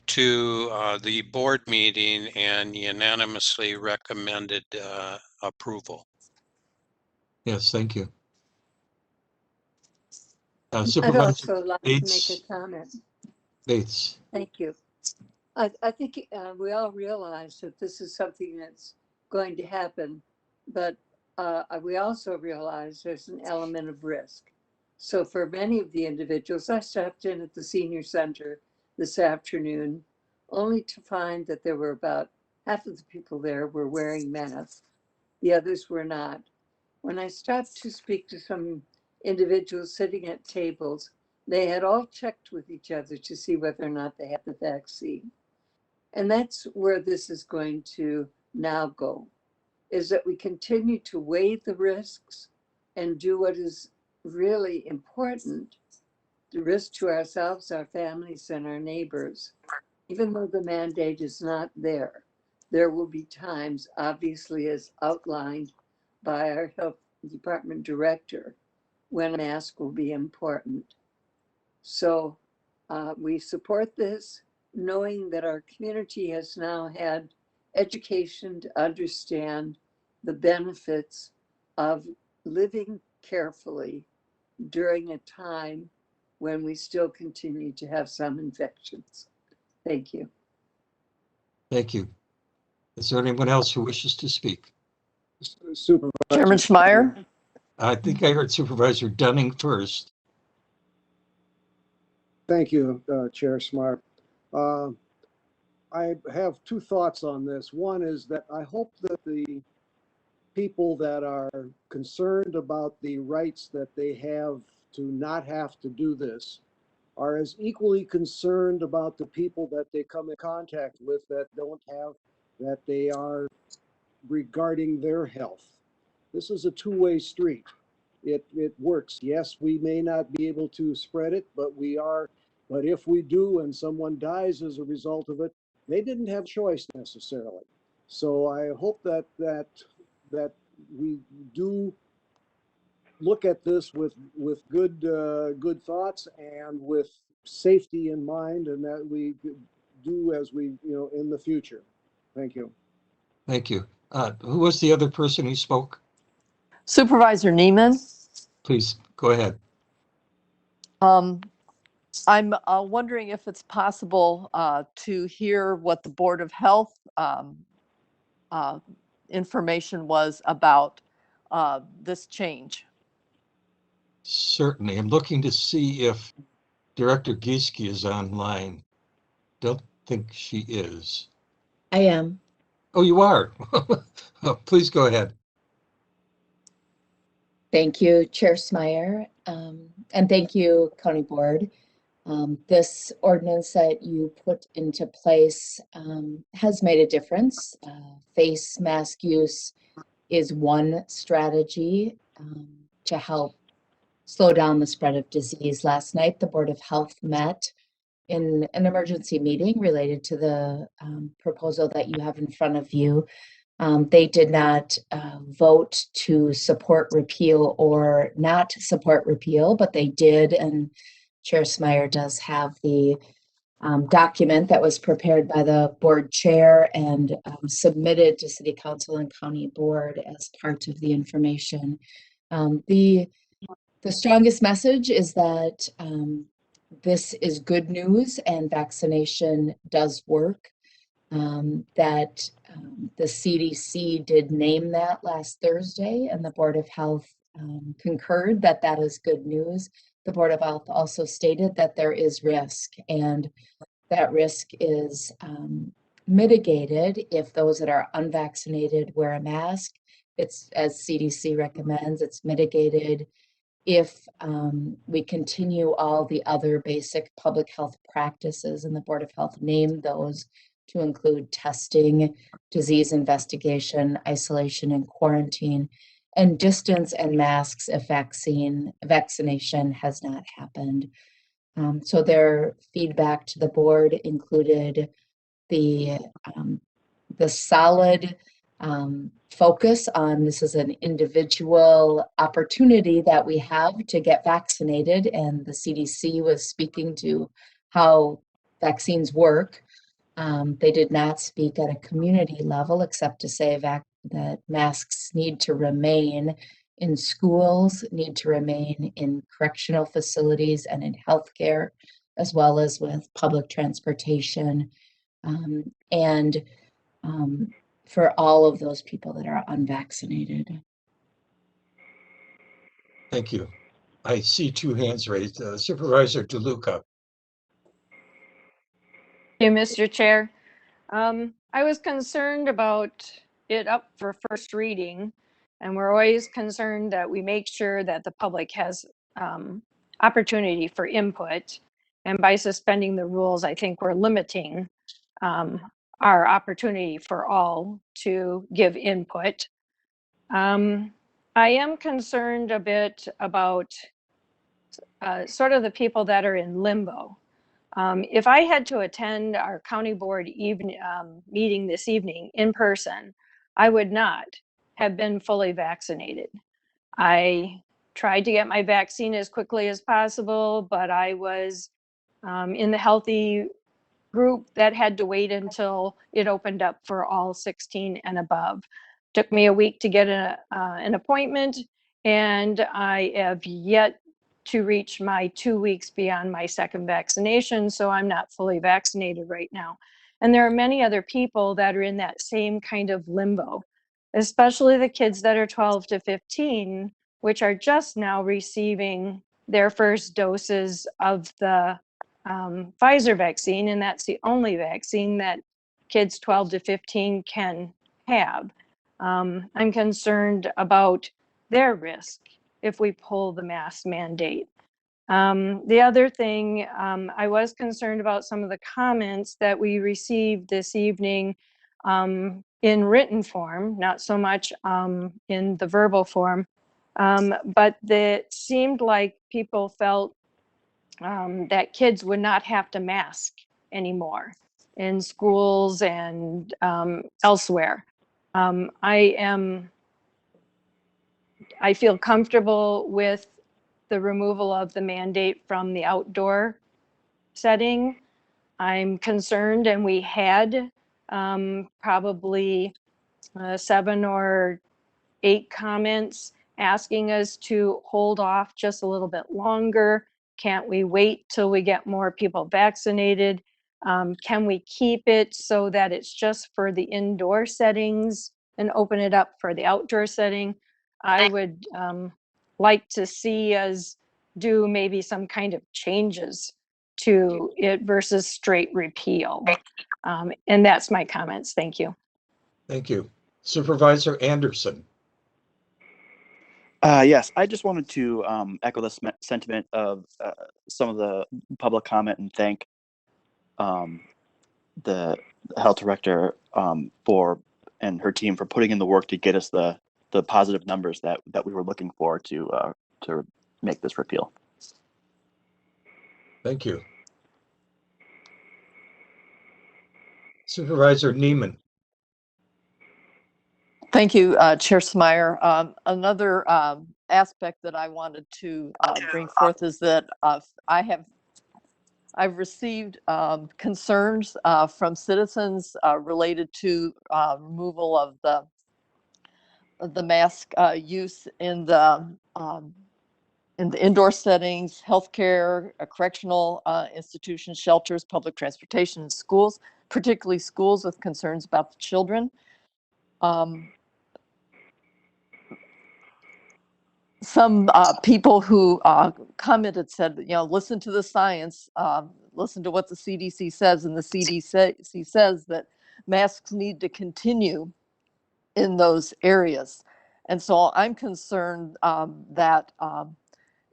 to the board meeting and unanimously recommended approval. Yes, thank you. I'd Supervisor also like to make a Bates. comment. Bates. Thank you. I think we all realize that this is something that's going to happen, but we also realize there's an element of risk. So for many of the individuals, I stopped in at the senior center this afternoon, only to find that there were about half of the people there were wearing masks. The others were not. When I stopped to speak to some individuals sitting at tables, they had all checked with each other to see whether or not they had the vaccine. And that's where this is going to now go, is that we continue to weigh the risks and do what is really important, the risk to ourselves, our families, and our neighbors. Even though the mandate is not there, there will be times, obviously as outlined by our health department director, when a mask will be important. So we support this, knowing that our community has now had education to understand the benefits of living carefully during a time when we still continue to have some infections. Thank you. Thank you. Is there anyone else who wishes to speak? Supervisor. Chairman Schmeier? I think I heard Supervisor Dunning first. Thank you, Chair Smart. I have two thoughts on this. One is that I hope that the people that are concerned about the rights that they have to not have to do this are as equally concerned about the people that they come in contact with that don't have, that they are regarding their health. This is a two-way street. It works. Yes, we may not be able to spread it, but if we do and someone dies as a result of it, they didn't have choice necessarily. So I hope that we do look at this with good thoughts and with safety in mind, and that we do as we in the future. Thank you. Thank you. Who was the other person who spoke? Supervisor Neiman. Please go ahead. I'm wondering if it's possible to hear what the Board of Health information was about this change. Certainly. I'm looking to see if Director Gieske is online. Don't think she is. I am. Oh, you are. Please go ahead. Thank you, Chair Smyer, and thank you, County Board. This ordinance that you put into place has made a difference. Face mask use is one strategy to help slow down the spread of disease. Last night, the Board of Health met in an emergency meeting related to the proposal that you have in front of you. They did not vote to support repeal or not support repeal, but they did, and Chair Smyer does have the document that was prepared by the board chair and submitted to City Council and County Board as part of the information. The strongest message is that this is good news and vaccination does work. That the CDC did name that last Thursday, and the Board of Health concurred that that is good news. The Board of Health also stated that there is risk, and that risk is mitigated if those that are unvaccinated wear a mask. It's, as CDC recommends, it's mitigated if we continue all the other basic public health practices, and the Board of Health named those to include testing, disease investigation, isolation and quarantine, and distance and masks if vaccination has not happened. So their feedback to the board included the solid focus on this is an individual opportunity that we have to get vaccinated, and the CDC was speaking to how vaccines work. They did not speak at a community level except to say that masks need to remain in schools, need to remain in correctional facilities and in healthcare, as well as with public transportation, and for all of those people that are unvaccinated. Thank you. I see two hands raised. Supervisor DeLuca. Thank you, Mr. Chair. I was concerned about it up for first reading, and we're always concerned that we make sure that the public has opportunity for input. And by suspending the rules, I think we're limiting our opportunity for all to give input. I am concerned a bit about sort of the people that are in limbo. If I had to attend our county board meeting this evening in person, I would not have been fully vaccinated. I tried to get my vaccine as quickly as possible, but I was in the healthy group that had to wait until it opened up for all 16 and above. Took me a week to get an appointment, and I have yet to reach my 2 weeks beyond my second vaccination, so I'm not fully vaccinated right now. And there are many other people that are in that same kind of limbo, especially the kids that are 12 to 15, which are just now receiving their first doses of the Pfizer vaccine, and that's the only vaccine that kids 12 to 15 can have. I'm concerned about their risk if we pull the mask mandate. The other thing, I was concerned about some of the comments that we received this evening in written form, not so much in the verbal form, but it seemed like people felt that kids would not have to mask anymore in schools and elsewhere. I feel comfortable with the removal of the mandate from the outdoor setting. I'm concerned, and we had probably 7 or 8 comments asking us to hold off just a little bit longer. Can't we wait till we get more people vaccinated? Can we keep it so that it's just for the indoor settings and open it up for the outdoor setting? I would like to see us do maybe some kind of changes to it versus straight repeal. And that's my comments. Thank you. Thank you. Supervisor Anderson. Yes, I just wanted to echo the sentiment of some of the public comment and thank the health director for and her team for putting in the work to get us the positive numbers that we were looking for to make this repeal. Thank you. Supervisor Neiman. Thank you, Chair Smyer. Another aspect that I wanted to bring forth is that I've received concerns from citizens related to removal of the mask use in the indoor settings, healthcare, correctional institutions, shelters, public transportation, and schools, particularly schools with concerns about the children. Some people who commented said, listen to the science, listen to what the CDC says, and the CDC says that masks need to continue in those areas. And so I'm concerned that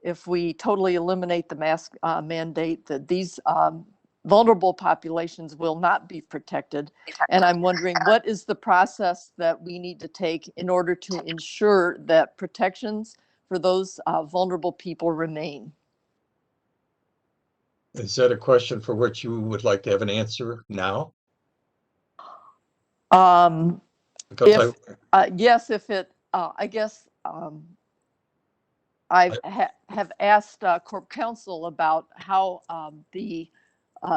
if we totally eliminate the mask mandate, that these vulnerable populations will not be protected. And I'm wondering, what is the process that we need to take in order to ensure that protections for those vulnerable people remain? Is that a question for which you would like to have an answer now? Yes, if it, I guess I have asked Corp Counsel about how the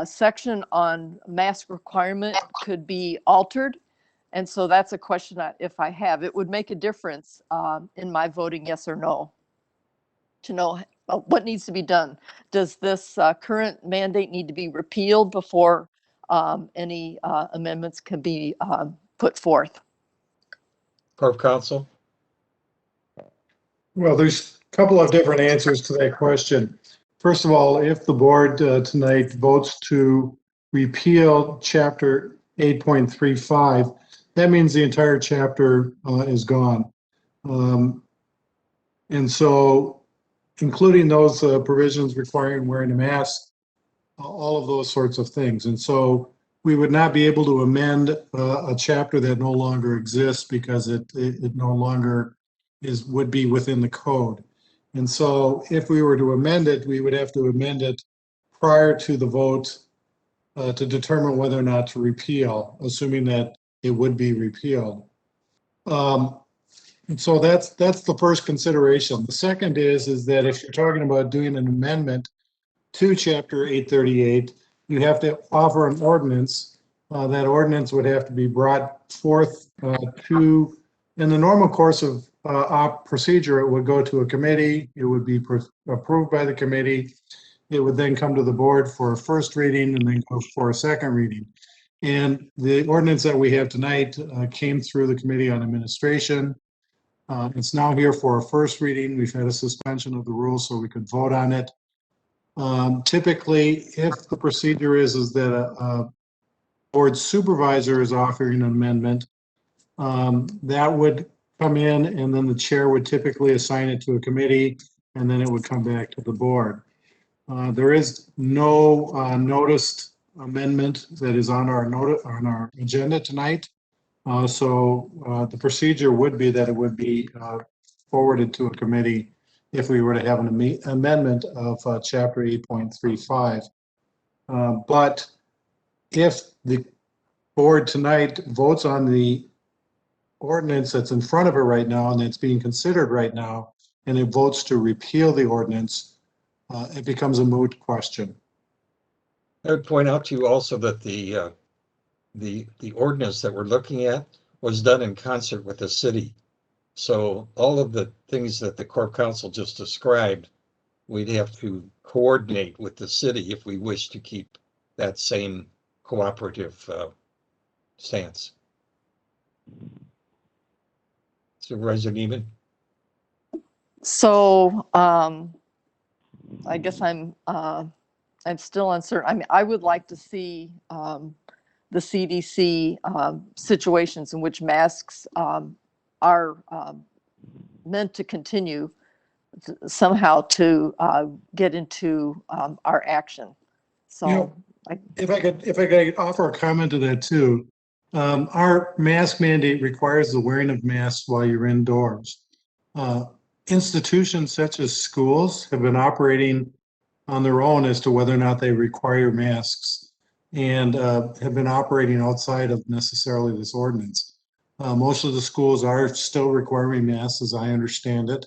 section on mask requirement could be altered. And so that's a question if I have. It would make a difference in my voting yes or no to know what needs to be done. Does this current mandate need to be repealed before any amendments can be put forth? Corp Counsel. Well, there's a couple of different answers to that question. First of all, if the board tonight votes to repeal chapter 8.35, that means the entire chapter is gone. And so including those provisions requiring wearing a mask, all of those sorts of things. And so we would not be able to amend a chapter that no longer exists because it no longer would be within the code. And so if we were to amend it, we would have to amend it prior to the vote to determine whether or not to repeal, assuming that it would be repealed. And so that's the first consideration. The second is that if you're talking about doing an amendment to chapter 838, you have to offer an ordinance. That ordinance would have to be brought forth in the normal course of procedure, it would go to a committee, it would be approved by the committee, it would then come to the board for a first reading and then go for a second reading. And the ordinance that we have tonight came through the Committee on Administration. It's now here for a first reading. We've had a suspension of the rules so we could vote on it. Typically, if the procedure is that a board supervisor is offering an amendment, that would come in and then the chair would typically assign it to a committee and then it would come back to the board. There is no noticed amendment that is on our agenda tonight. So the procedure would be that it would be forwarded to a committee if we were to have an amendment of chapter 8.35. But if the board tonight votes on the ordinance that's in front of it right now and that's being considered right now, and it votes to repeal the ordinance, it becomes a moot question. I would point out to you also that the ordinance that we're looking at was done in concert with the city. So all of the things that the Corp Council just described, we'd have to coordinate with the city if we wish to keep that same cooperative stance. Supervisor Neiman? So I guess I'm still uncertain. I mean, I would like to see the CDC situations in which masks are meant to continue somehow to get into our action. So, You know, if I could offer a comment to that too. Our mask mandate requires the wearing of masks while you're indoors. Institutions such as schools have been operating on their own as to whether or not they require masks, and have been operating outside of necessarily this ordinance. Most of the schools are still requiring masks, as I understand it.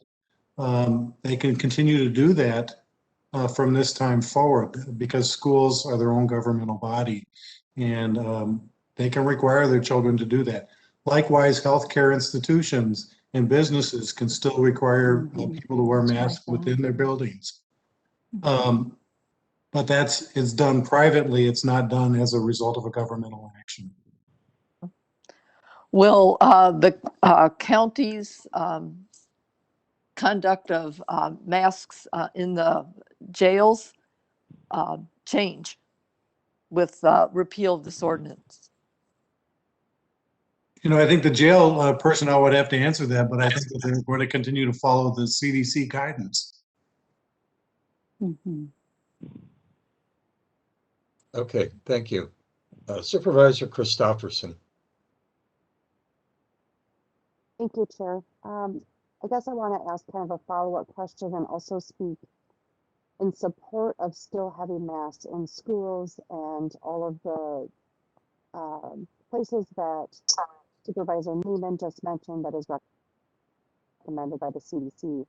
They can continue to do that from this time forward, because schools are their own governmental body, and they can require their children to do that. Likewise, healthcare institutions and businesses can still require people to wear masks within their buildings. But it's done privately. It's not done as a result of a governmental action. will the county's conduct of masks in the jails change with repeal of this ordinance? You know, I think the jail personnel would have to answer that, but I think that they're going to continue to follow the CDC guidance. Mm-hmm. Okay, thank you. Supervisor Christopherson. Thank you, Chair. I guess I want to ask kind of a follow-up question and also speak in support of still having masks in schools and all of the places that Supervisor Neiman just mentioned that is recommended by the CDC.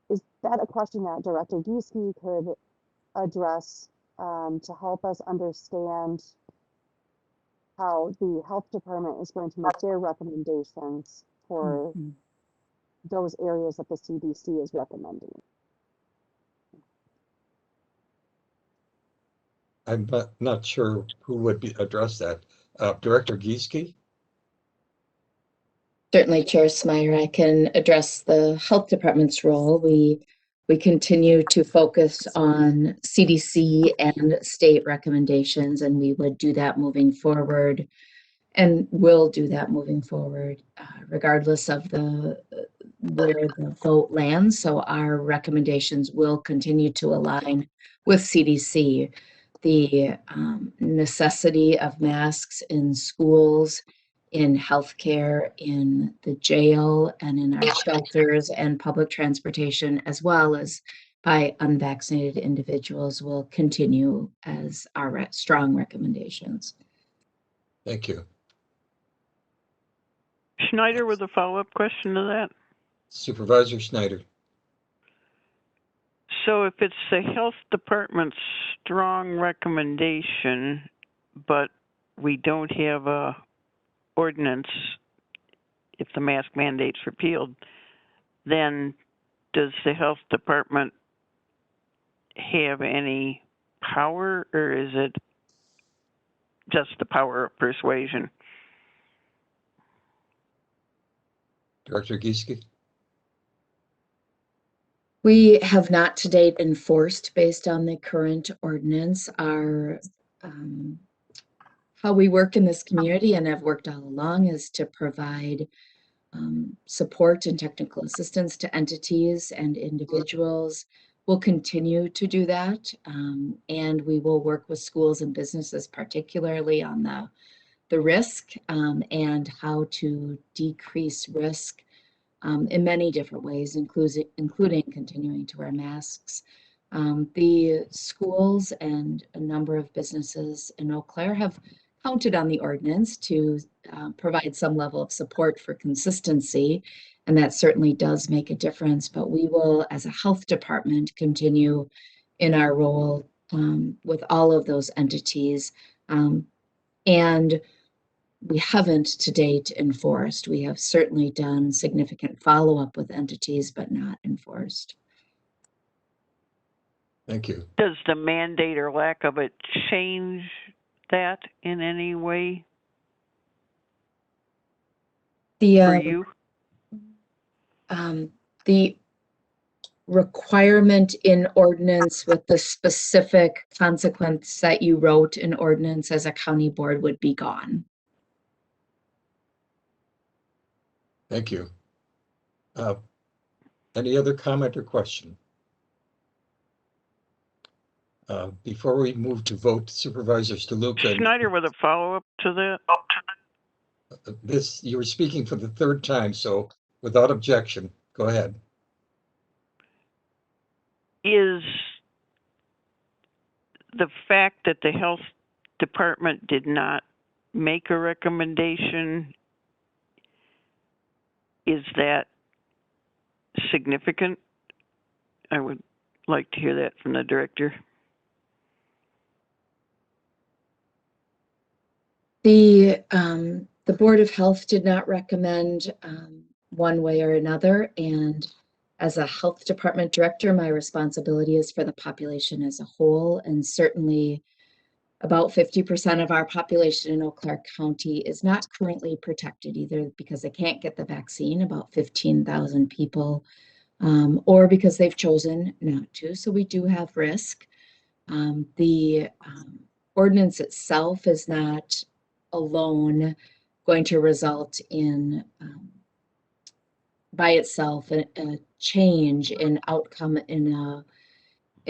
Is that a question that Director Giesky could address to help us understand how the health department is going to make their recommendations for those areas that the CDC is recommending? I'm not sure who would address that. Director Giesky? Certainly, Chair Smyer, I can address the health department's role. We continue to focus on CDC and state recommendations, and we would do that moving forward, and will do that moving forward, regardless of where the vote lands. So our recommendations will continue to align with CDC. The necessity of masks in schools, in healthcare, in the jail, and in our shelters and public transportation, as well as by unvaccinated individuals, will continue as our strong recommendations. Thank you. Schneider with a follow-up question to that. Supervisor Schneider. So if it's the health department's strong recommendation, but we don't have a ordinance if the mask mandate's repealed, then does the health department have any power, or is it just the power of persuasion? Director Giesky? We have not to date enforced based on the current ordinance. Our how we work in this community, and have worked all along, is to provide support and technical assistance to entities and individuals. We'll continue to do that, and we will work with schools and businesses, particularly on the risk and how to decrease risk in many different ways, including continuing to wear masks. The schools and a number of businesses in Eau Claire have counted on the ordinance to provide some level of support for consistency, and that certainly does make a difference. But we will, as a health department, continue in our role with all of those entities. And we haven't to date enforced. We have certainly done significant follow-up with entities, but not enforced. Thank you. Does the mandate or lack of it change that in any way for you? The requirement in ordinance with the specific consequence that you wrote in ordinance as a county board would be gone. Thank you. Any other comment or question? Before we move to vote, Supervisor DeLuca. Schneider with a follow-up to that. You were speaking for the third time, so without objection, go ahead. Is the fact that the health department did not make a recommendation, is that significant? I would like to hear that from the director. The Board of Health did not recommend one way or another, and as a health department director, my responsibility is for the population as a whole, and certainly about 50% of our population in Eau Claire County is not currently protected, either because they can't get the vaccine, about 15,000 people, or because they've chosen not to, so we do have risk. The ordinance itself is not alone going to result in by itself a change in outcome in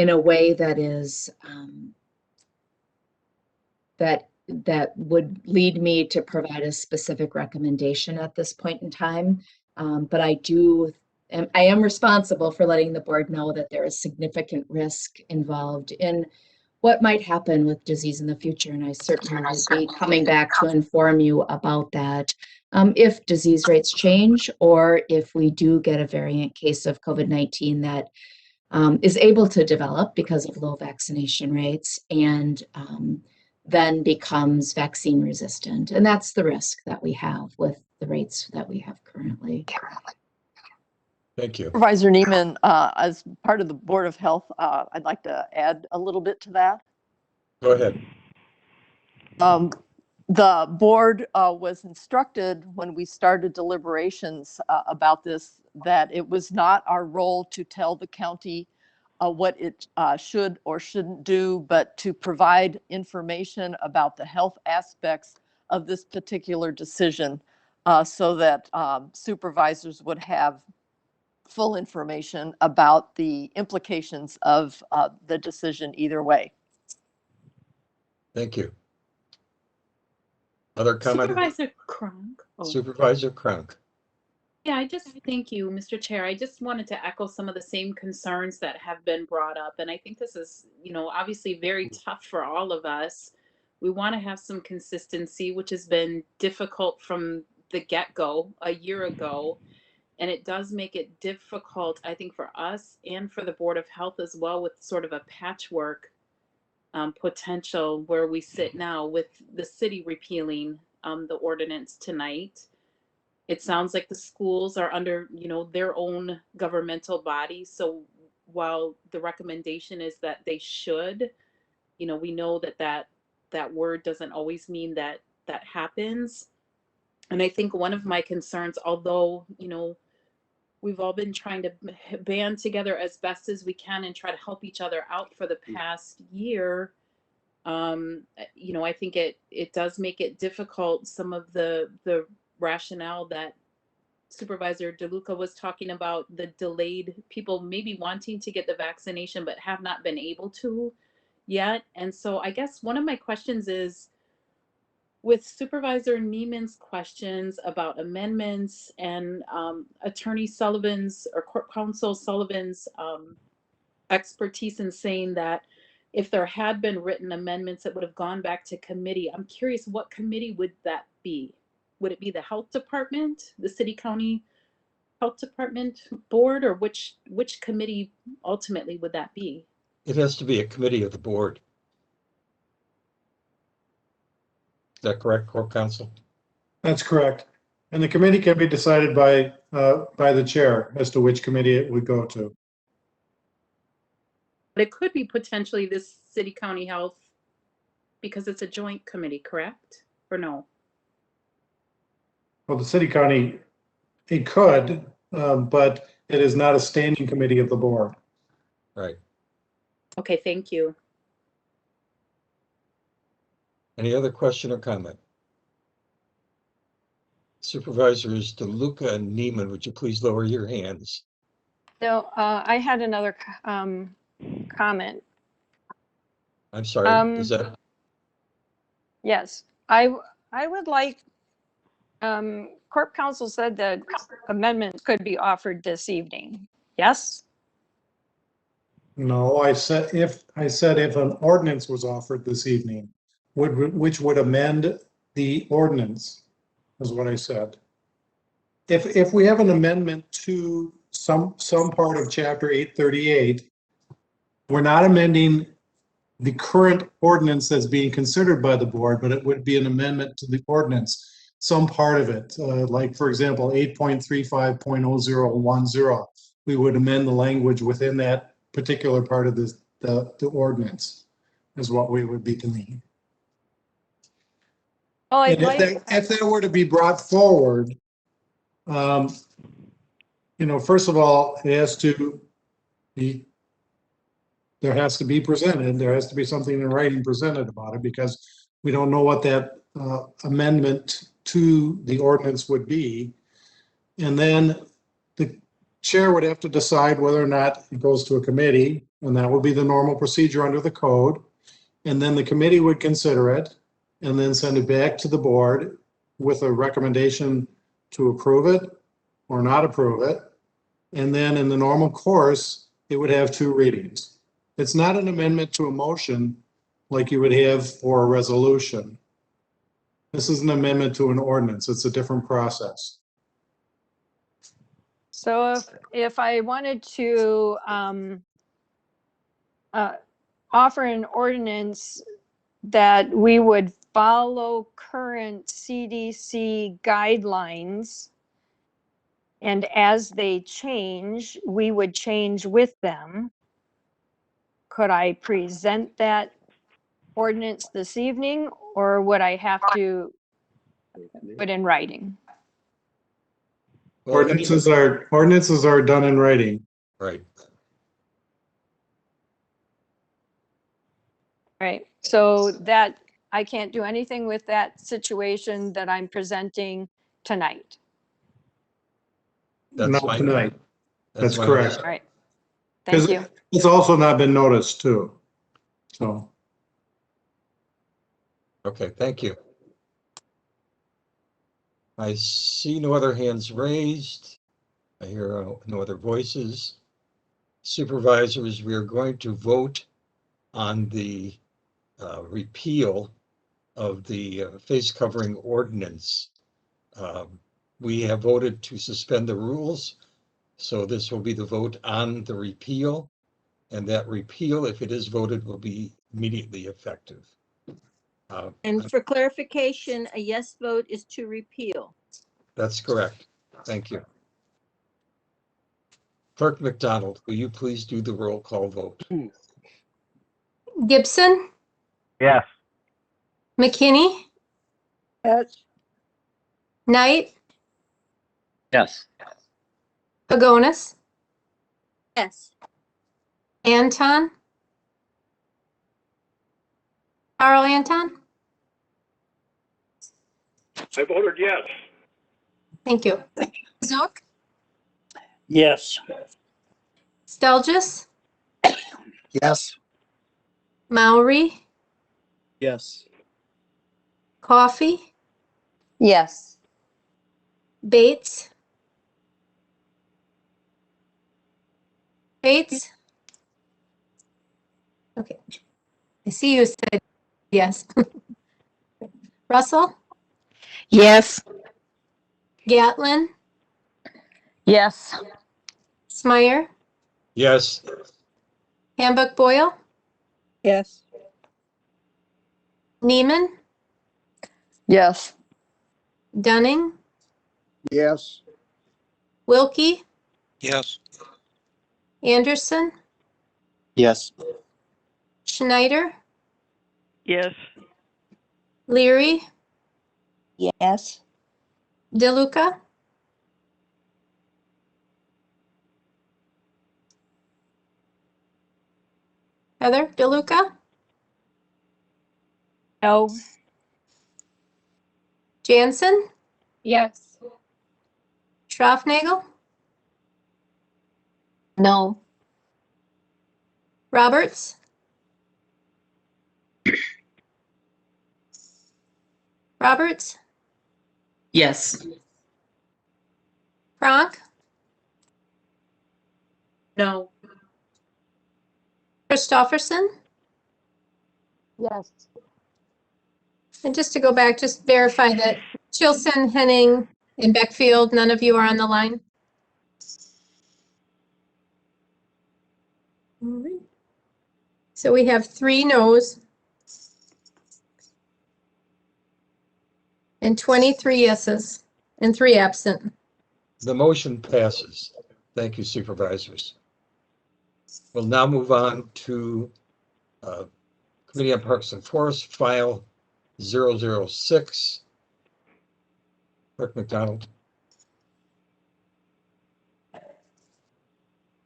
a way that is that would lead me to provide a specific recommendation at this point in time. But I am responsible for letting the board know that there is significant risk involved in what might happen with disease in the future. And I certainly will be coming back to inform you about that if disease rates change, or if we do get a variant case of COVID-19 that is able to develop because of low vaccination rates and then becomes vaccine resistant. And that's the risk that we have with the rates that we have currently. Thank you. Supervisor Neiman, as part of the Board of Health, I'd like to add a little bit to that. Go ahead. The board was instructed when we started deliberations about this that it was not our role to tell the county what it should or shouldn't do, but to provide information about the health aspects of this particular decision so that supervisors would have full information about the implications of the decision either way. Thank you. Other comment? Supervisor Cronk. Supervisor Cronk. Yeah, thank you, Mr. Chair. I just wanted to echo some of the same concerns that have been brought up. And I think this is, obviously very tough for all of us. We want to have some consistency, which has been difficult from the get-go a year ago. And it does make it difficult, I think, for us and for the Board of Health as well, with sort of a patchwork potential where we sit now with the city repealing the ordinance tonight. It sounds like the schools are under, their own governmental body. So while the recommendation is that they should, we know that word doesn't always mean that happens. And I think one of my concerns, although, we've all been trying to band together as best as we can and try to help each other out for the past year. I think it does make it difficult. Some of the rationale that Supervisor DeLuca was talking about, the delayed people maybe wanting to get the vaccination but have not been able to yet. And so I guess one of my questions is, with Supervisor Neiman's questions about amendments and Attorney Sullivan's or Court Counsel Sullivan's expertise in saying that if there had been written amendments that would have gone back to committee, I'm curious, what committee would that be? Would it be the health department, the city county health department board, or which committee ultimately would that be? It has to be a committee of the board. Is that correct, Court Counsel? That's correct. And the committee can be decided by the chair as to which committee it would go to. But it could be potentially this city county health because it's a joint committee, correct? Or no? Well, the city county, it could, but it is not a standing committee of the board. Right. Okay, thank you. Any other question or comment? Supervisors DeLuca and Neiman, would you please lower your hands? No, I had another comment. I'm sorry, is that? Yes, I would like, Corp Counsel said that amendments could be offered this evening. Yes? No, I said if an ordinance was offered this evening, which would amend the ordinance, is what I said. If we have an amendment to some part of chapter 838, we're not amending the current ordinance that's being considered by the board, but it would be an amendment to the ordinance, some part of it, like for example, 8.35.0010. We would amend the language within that particular part of the ordinance, is what we would be doing. Well, And if that were to be brought forward, first of all, there has to be presented. There has to be something in writing presented about it, because we don't know what that amendment to the ordinance would be. And then the chair would have to decide whether or not it goes to a committee, and that would be the normal procedure under the code. And then the committee would consider it and then send it back to the board with a recommendation to approve it or not approve it. And then in the normal course, it would have 2 readings. It's not an amendment to a motion like you would have for a resolution. This is an amendment to an ordinance. It's a different process. So if I wanted to offer an ordinance that we would follow current CDC guidelines, and as they change, we would change with them, could I present that ordinance this evening, or would I have to put in writing? Well, Ordinances are done in writing. Right. Right. So that I can't do anything with that situation that I'm presenting tonight. Not my- tonight. That's my correct. All right. Thank you. It's also not been noticed too. So. Okay, thank you. I see no other hands raised. I hear no other voices. Supervisors, we are going to vote on the repeal of the face covering ordinance. We have voted to suspend the rules, so this will be the vote on the repeal, and that repeal, if it is voted, will be immediately effective. And for clarification, a yes vote is to repeal. That's correct. Thank you. Clerk McDonald, will you please do the roll call vote? Gibson, Yes. McKinney, Yes. Knight, Yes. Pagonis, Yes. Anton, Carl Anton. I voted yes. Thank you. Zook, Yes. Stelgis, Yes. Maury, Yes. Coffee, Yes. Bates. Bates? Okay. I see you said yes. Russell, Yes. Gatlin, Yes. Smyer, Yes. Hambuck Boyle, Yes. Neiman, Yes. Dunning, Yes. Wilkie, Yes. Anderson, Yes. Schneider, Yes. Leary, Yes. DeLuca, Heather DeLuca, No. Jansen, Yes. Schroffnagel, No. Roberts, Roberts, Yes. Frank, No. Christofferson. Yes. And just to go back, just verify that Chilson, Henning, and Beckfield, none of you are on the line. All right. So we have 3 noes and 23 yeses and 3 absent. The motion passes. Thank you, supervisors. We'll now move on to Committee on Parks and Forests, file 006. Clerk McDonald.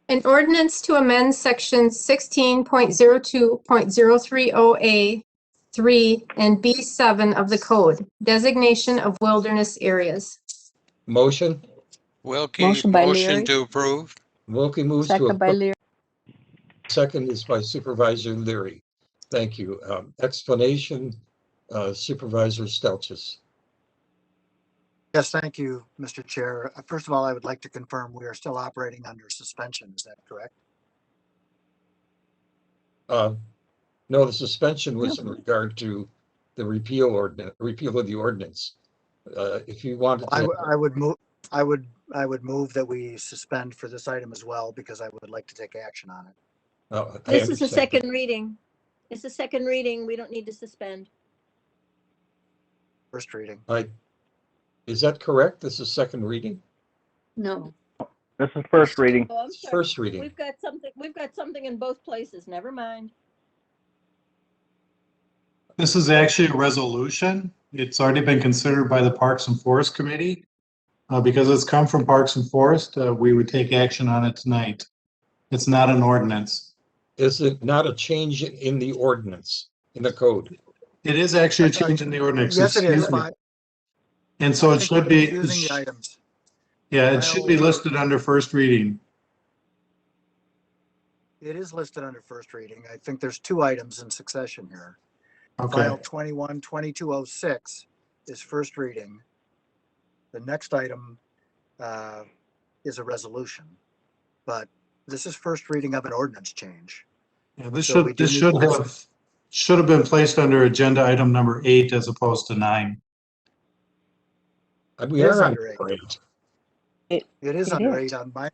An ordinance to amend section 16.02.030A 3 and B7 of the code, designation of wilderness areas. Motion. Wilkie, Motion by motion Leary. to approve. Wilkie moves to Second by approve. Leary. Second is by Supervisor Leary. Thank you. Explanation, Supervisor Stelches. Yes, thank you, Mr. Chair. First of all, I would like to confirm we are still operating under suspension. Is that correct? No, the suspension was in regard to the repeal of the ordinance. If you wanted to. I would move that we suspend for this item as well, because I would like to take action on it. This is a second reading. It's a second reading. We don't need to suspend. First reading. Is that correct? This is second reading? No. This is first reading. Oh, I'm sorry. First reading. We've got something in both places. Never mind. This is actually a resolution. It's already been considered by the Parks and Forest Committee. Because it's come from Parks and Forest, we would take action on it tonight. It's not an ordinance. Is it not a change in the ordinance, in the code? It is actually a change in the ordinance. Yes, it is. Excuse me. And so it should be, Using the items. yeah, it should be listed under first reading. It is listed under first reading. I think there's 2 items in succession here. Okay. File 21-2206 is first reading. The next item is a resolution, but this is first reading of an ordinance change. Yeah, this So we do should need to- have been placed under agenda item number 8 as opposed to 9. We It is are under under 8. It is under 8 on my.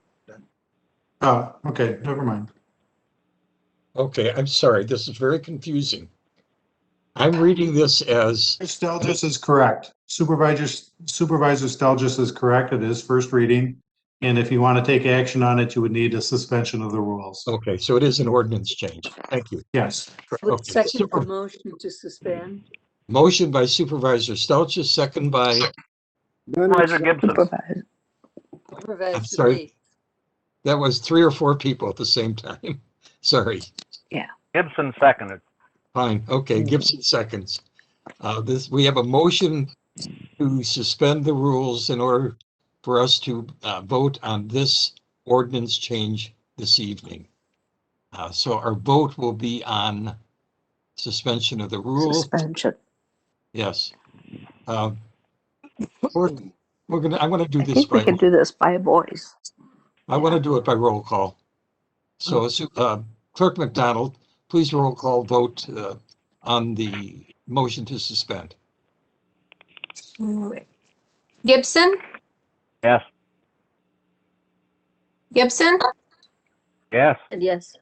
Oh, okay, never mind. Okay, I'm sorry. This is very confusing. I'm reading this as. Stelgis is correct. Supervisor Stelgis is correct. It is first reading. And if you want to take action on it, you would need a suspension of the rules. Okay, so it is an ordinance change. Thank you. Yes. Okay. Second the motion to suspend. Motion by Supervisor Stelches, second by. Supervisor Gibson. Supervisor. I'm sorry. That was 3 or 4 people at the same time. Sorry. Yeah. Gibson seconded. Fine. Okay, Gibson seconds. We have a motion to suspend the rules in order for us to vote on this ordinance change this evening. So our vote will be on suspension of the rules. Suspension. Yes. I'm gonna do I this think we by. can do this by voice. I want to do it by roll call. So, Clerk McDonald, please roll call vote on the motion to suspend. Gibson, Yes. Gibson, Yes. And yes.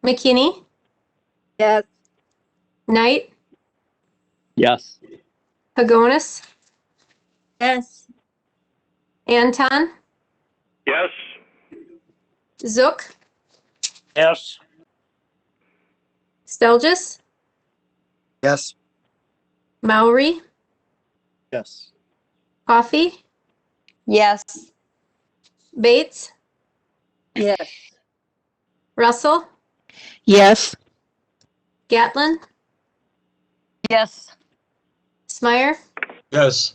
McKinney, Yes. Knight, Yes. Pagonis, Yes. Anton, Yes. Zook, Yes. Stelgis, Yes. Maury, Yes. Coffee, Yes. Bates, Yes. Russell, Yes. Gatlin, Yes. Smyer, Yes.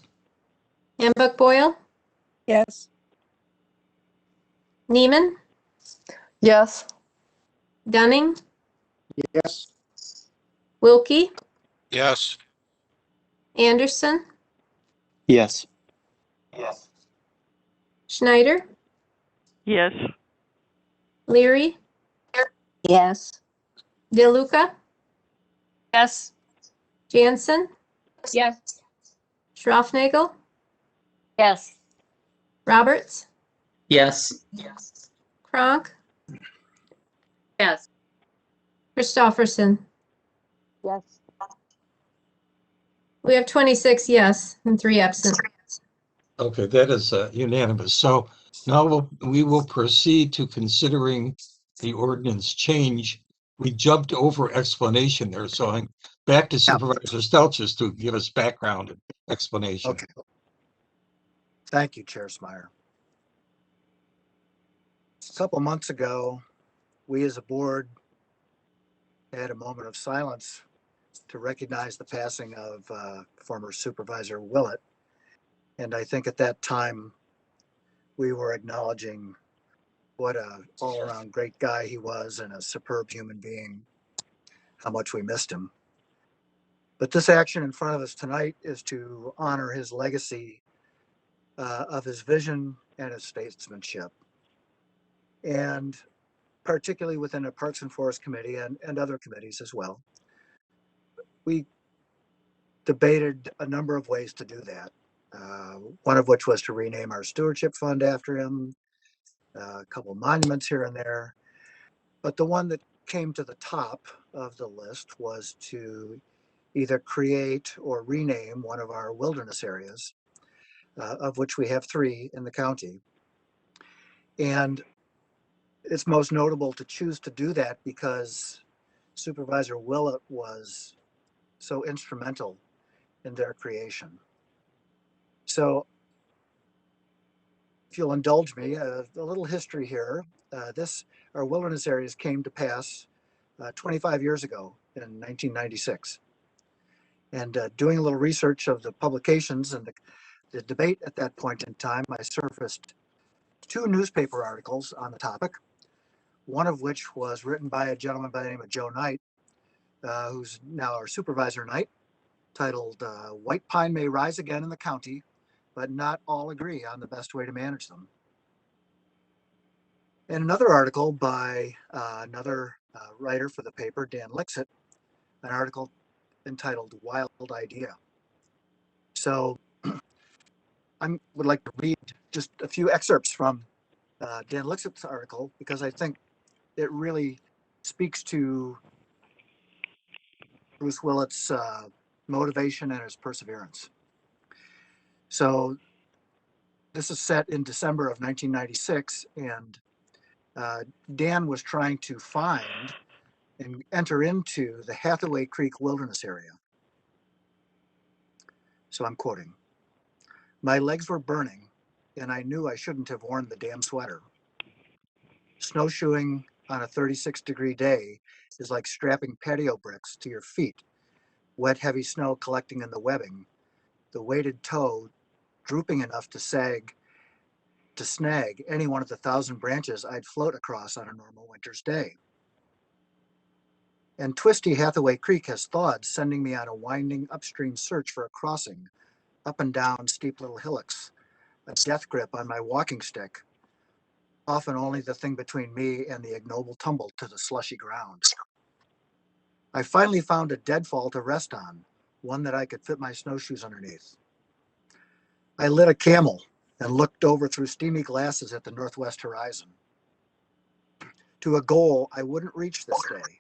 and Buck Boyle, Yes. Neiman, Yes. Dunning, Yes. Wilkie, Yes. Anderson, Yes. Schneider, Yes. Leary, Yes. DeLuca, Yes. Jansen, Yes. Schroffnagel, Yes. Roberts, Yes. Kronk, Yes. Christofferson. Yes. We have 26 yes and 3 absent. Okay, that is unanimous. So now we will proceed to considering the ordinance change. We jumped over explanation there, so I'm back to Supervisor Stelzis to give us background and explanation. Okay. Thank you, Chair Smyer. A couple months ago, we as a board had a moment of silence to recognize the passing of former Supervisor Willett. And I think at that time, we were acknowledging what a all-around great guy he was and a superb human being, how much we missed him. But this action in front of us tonight is to honor his legacy of his vision and his statesmanship. And particularly within the Parks and Forest Committee and other committees as well, we debated a number of ways to do that. One of which was to rename our stewardship fund after him, a couple of monuments here and there. But the one that came to the top of the list was to either create or rename one of our wilderness areas, of which we have 3 in the county. And it's most notable to choose to do that because Supervisor Willett was so instrumental in their creation. So if you'll indulge me, a little history here. Our wilderness areas came to pass 25 years ago in 1996. And doing a little research of the publications and the debate at that point in time, I surfaced 2 newspaper articles on the topic, one of which was written by a gentleman by the name of Joe Knight, who's now our Supervisor Knight, titled White Pine May Rise Again in the County, but Not All Agree on the Best Way to Manage Them. And another article by another writer for the paper, Dan Lixit, an article entitled Wild Idea. So I would like to read just a few excerpts from Dan Lixit's article because I think it really speaks to Bruce Willett's motivation and his perseverance. So this is set in December of 1996, and Dan was trying to find and enter into the Hathaway Creek Wilderness Area. So I'm quoting, "My legs were burning, and I knew I shouldn't have worn the damn sweater. Snowshoeing on a 36-degree day is like strapping patio bricks to your feet, wet, heavy snow collecting in the webbing, the weighted toe drooping enough to snag any one of the 1,000 branches I'd float across on a normal winter's day. And twisty Hathaway Creek has thawed, sending me on a winding upstream search for a crossing, up and down steep little hillocks, a death grip on my walking stick, often only the thing between me and the ignoble tumble to the slushy ground. I finally found a deadfall to rest on, one that I could fit my snowshoes underneath. I lit a Camel and looked over through steamy glasses at the northwest horizon. To a goal I wouldn't reach this day.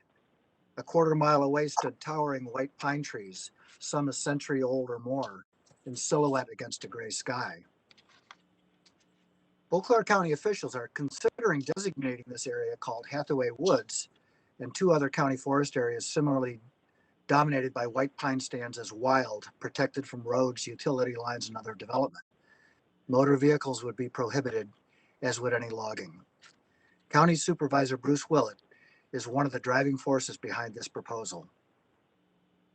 A quarter mile away stood towering white pine trees, some a century old or more, in silhouette against a gray sky. Eau Claire County officials are considering designating this area called Hathaway Woods and 2 other county forest areas similarly dominated by white pine stands as wild, protected from roads, utility lines, and other development. Motor vehicles would be prohibited, as would any logging. County Supervisor Bruce Willett is one of the driving forces behind this proposal.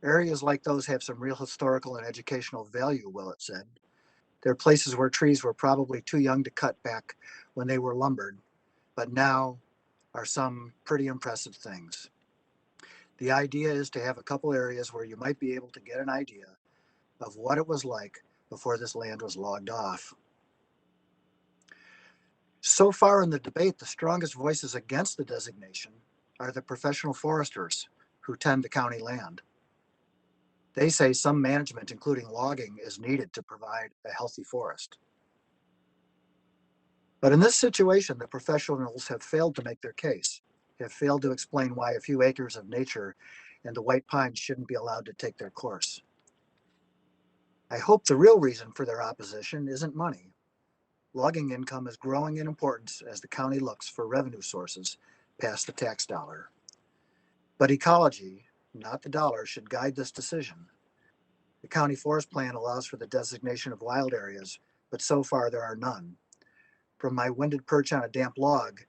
Areas like those have some real historical and educational value, Willett said. They're places where trees were probably too young to cut back when they were lumbered, but now are some pretty impressive things. The idea is to have a couple areas where you might be able to get an idea of what it was like before this land was logged off. So far in the debate, the strongest voices against the designation are the professional foresters who tend the county land. They say some management, including logging, is needed to provide a healthy forest. But in this situation, the professionals have failed to make their case, have failed to explain why a few acres of nature and the white pines shouldn't be allowed to take their course. I hope the real reason for their opposition isn't money. Logging income is growing in importance as the county looks for revenue sources past the tax dollar. But ecology, not the dollar, should guide this decision. The county forest plan allows for the designation of wild areas, but so far there are none. From my winded perch on a damp log,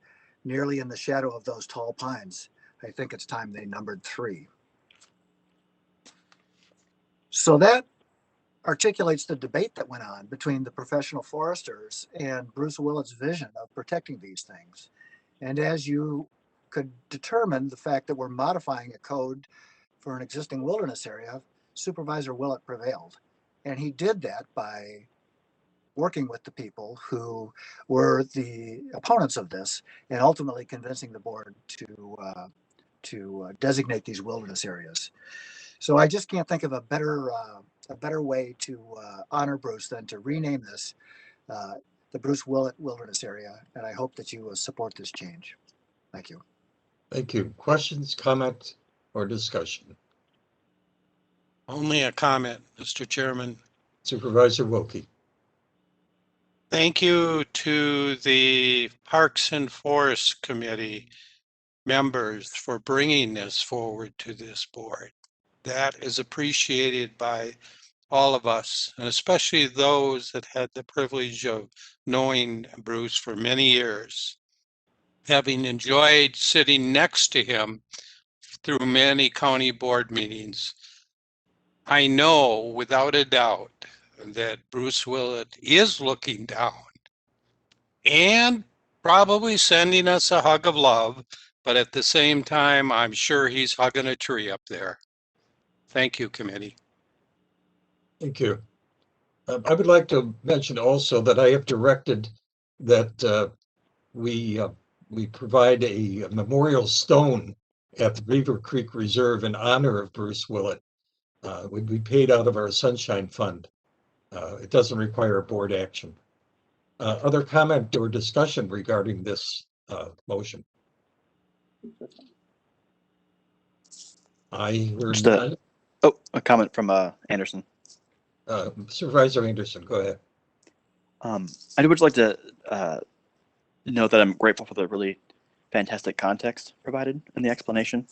nearly in the shadow of those tall pines, I think it's time they numbered 3. So that articulates the debate that went on between the professional foresters and Bruce Willett's vision of protecting these things. And as you could determine, the fact that we're modifying a code for an existing wilderness area, Supervisor Willett prevailed. And he did that by working with the people who were the opponents of this and ultimately convincing the board to designate these wilderness areas. So I just can't think of a better way to honor Bruce than to rename this the Bruce Willett Wilderness Area. And I hope that you will support this change. Thank you. Thank you. Questions, comments, or discussion? Only a comment, Mr. Chairman. Supervisor Wilkie. Thank you to the Parks and Forests Committee members for bringing this forward to this board. That is appreciated by all of us, and especially those that had the privilege of knowing Bruce for many years. Having enjoyed sitting next to him through many county board meetings, I know without a doubt that Bruce Willett is looking down and probably sending us a hug of love, but at the same time, I'm sure he's hugging a tree up there. Thank you, committee. Thank you. I would like to mention also that I have directed that we provide a memorial stone at the Beaver Creek Reserve in honor of Bruce Willett. Would be paid out of our Sunshine Fund. It doesn't require a board action. Other comment or discussion regarding this motion? I heard Just none. a comment from Anderson. Supervisor Anderson, go ahead. I would like to note that I'm grateful for the really fantastic context provided in the explanation,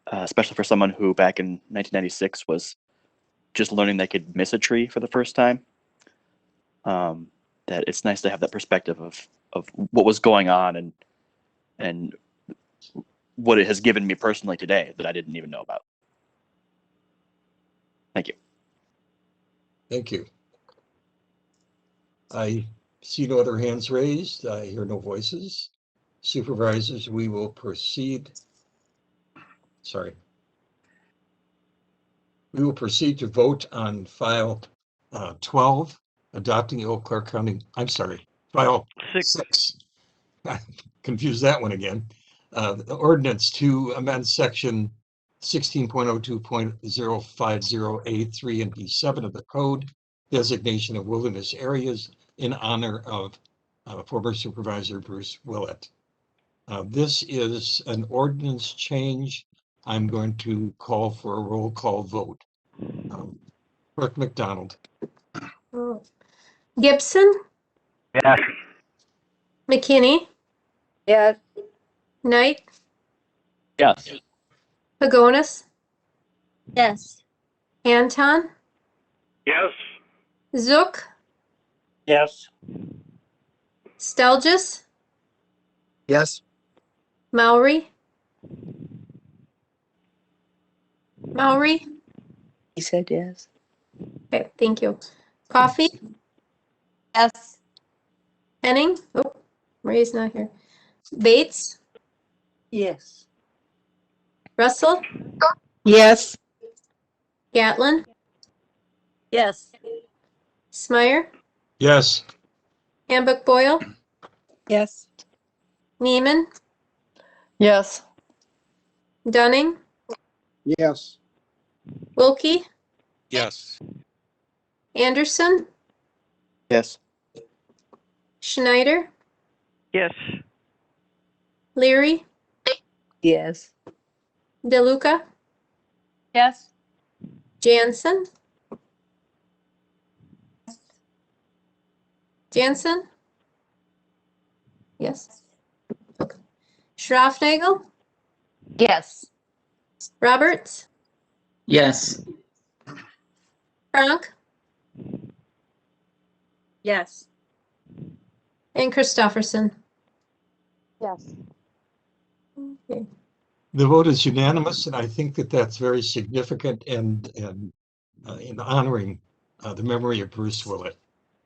especially for someone who back in 1996 was just learning they could miss a tree for the first time. That it's nice to have that perspective of what was going on and what it has given me personally today that I didn't even know about. Thank you. Thank you. I see no other hands raised. I hear no voices. Supervisors, we will proceed. Sorry. We will proceed to vote on file 12, adopting the Eau Claire County, I'm sorry, file 6. Confused that one again. The ordinance to amend section 16.02.050A3 and B7 of the code, designation of wilderness areas in honor of former Supervisor Bruce Willett. This is an ordinance change. I'm going to call for a roll call vote. Clerk McDonald. Gibson, Yes. McKinney, Yes. Knight, Yes. Pagonis, Yes. Anton, Yes. Zook, Yes. Stelgis, Yes. Maury, Maury. He said yes. Okay, thank you. Coffee, Yes. Henning. Oh, Marie's not here. Bates, Yes. Russell, Yes. Gatlin, Yes. Smyer, Yes. Hambuck Boyle, Yes. Neiman, Yes. Dunning, Yes. Wilkie, Yes. Anderson, Yes. Schneider, Yes. Leary, Yes. DeLuca, Yes. Jansen, Jansen. Yes. Okay. Schraffnagel, Yes. Roberts, Yes. Frank, Yes. and Christofferson. Yes. Okay. The vote is unanimous, and I think that that's very significant and in honoring the memory of Bruce Willett.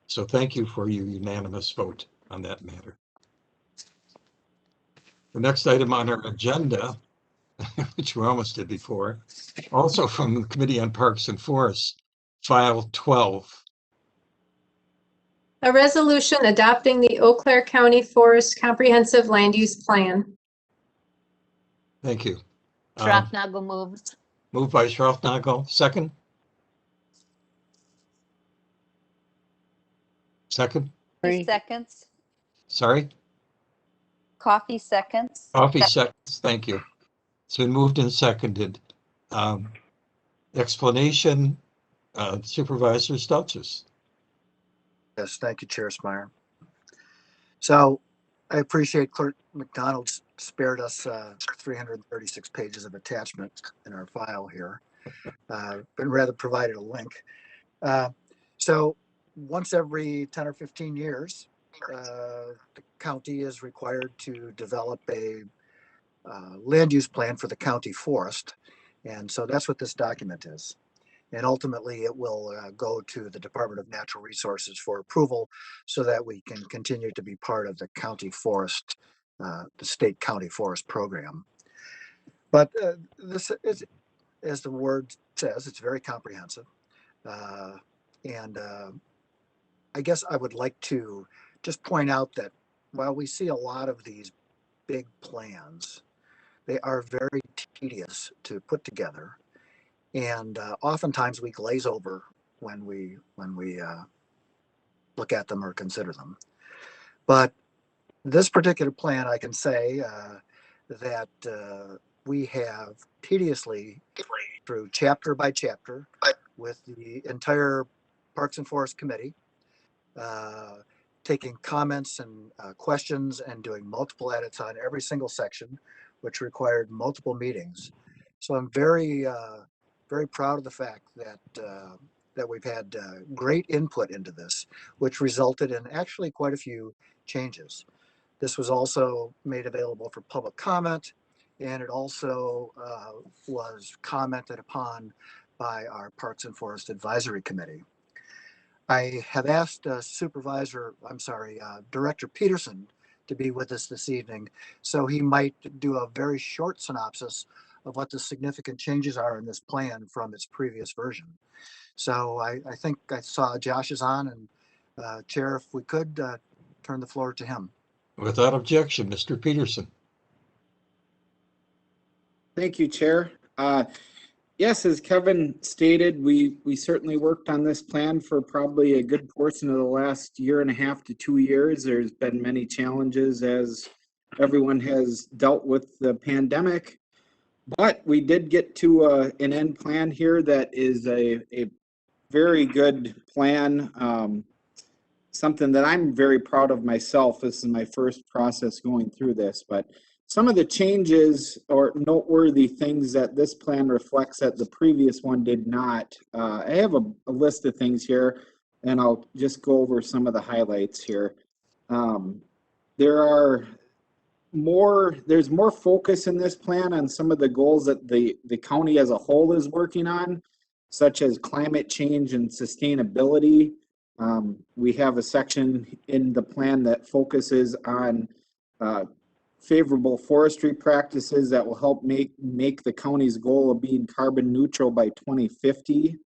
So thank you for your unanimous vote on that matter. The next item on our agenda, which we almost did before, also from the Committee on Parks and Forests, File 12. A resolution adopting the Eau Claire County Forest Comprehensive Land Use Plan. Thank you. Schraffnagel moves. Moved by Schraffnagel, second? Second? Seconds. Sorry? Coffee seconds. Coffee seconds, thank you. It's been moved and seconded. Explanation, Supervisor Stelzis. Yes, thank you, Chair Smyer. So I appreciate Clerk McDonald spared us 336 pages of attachment in our file here, but rather provided a link. So once every 10 or 15 years, the county is required to develop a land use plan for the county forest. And so that's what this document is. And ultimately, it will go to the Department of Natural Resources for approval so that we can continue to be part of the county forest, the state county forest program. But this is, as the word says, it's very comprehensive. And I guess I would like to just point out that while we see a lot of these big plans, they are very tedious to put together. And oftentimes we glaze over when we look at them or consider them. But this particular plan, I can say that we have tediously through chapter by chapter with the entire Parks and Forest Committee, taking comments and questions and doing multiple edits on every single section, which required multiple meetings. So I'm very proud of the fact that we've had great input into this, which resulted in actually quite a few changes. This was also made available for public comment, and it also was commented upon by our Parks and Forest Advisory Committee. I have asked Director Peterson to be with us this evening, so he might do a very short synopsis of what the significant changes are in this plan from its previous version. So I think I saw Josh is on, and Chair, if we could turn the floor to him. Without objection, Mr. Peterson. Thank you, Chair. Yes, as Kevin stated, we certainly worked on this plan for probably a good portion of the last year and a half to 2 years. There's been many challenges as everyone has dealt with the pandemic, but we did get to an end plan here that is a very good plan. Something that I'm very proud of myself. This is my first process going through this, but some of the changes or noteworthy things that this plan reflects that the previous one did not. I have a list of things here, and I'll just go over some of the highlights here. There's more focus in this plan on some of the goals that the county as a whole is working on, such as climate change and sustainability. We have a section in the plan that focuses on favorable forestry practices that will help make the county's goal of being carbon neutral by 2050.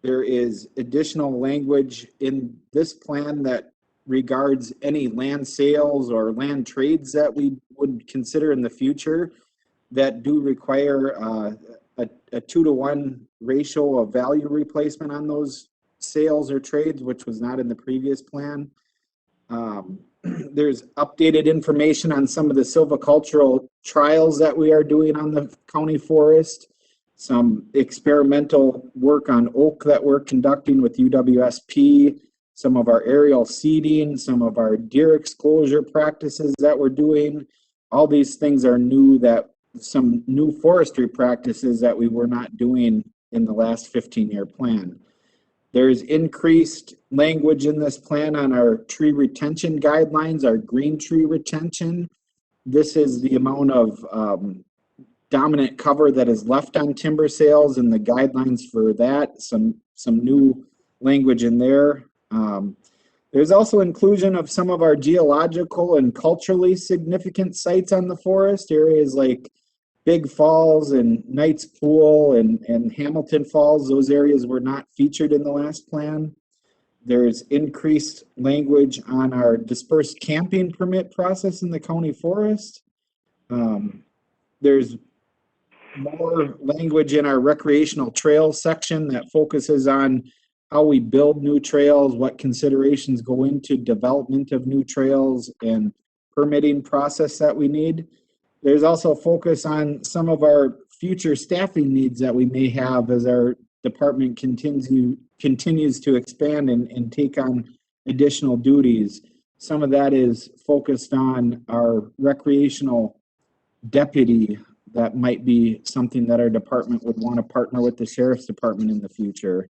There is additional language in this plan that regards any land sales or land trades that we would consider in the future that do require a 2-to-1 ratio of value replacement on those sales or trades, which was not in the previous plan. There's updated information on some of the silvicultural trials that we are doing on the county forest, some experimental work on oak that we're conducting with UWSP, some of our aerial seeding, some of our deer exposure practices that we're doing. All these things are new, some new forestry practices that we were not doing in the last 15-year plan. There's increased language in this plan on our tree retention guidelines, our green tree retention. This is the amount of dominant cover that is left on timber sales and the guidelines for that, some new language in there. There's also inclusion of some of our geological and culturally significant sites on the forest, areas like Big Falls and Knights Pool and Hamilton Falls. Those areas were not featured in the last plan. There's increased language on our dispersed camping permit process in the county forest. There's more language in our recreational trails section that focuses on how we build new trails, what considerations go into development of new trails and permitting process that we need. There's also a focus on some of our future staffing needs that we may have as our department continues to expand and take on additional duties. Some of that is focused on our recreational deputy. That might be something that our department would want to partner with the sheriff's department in the future.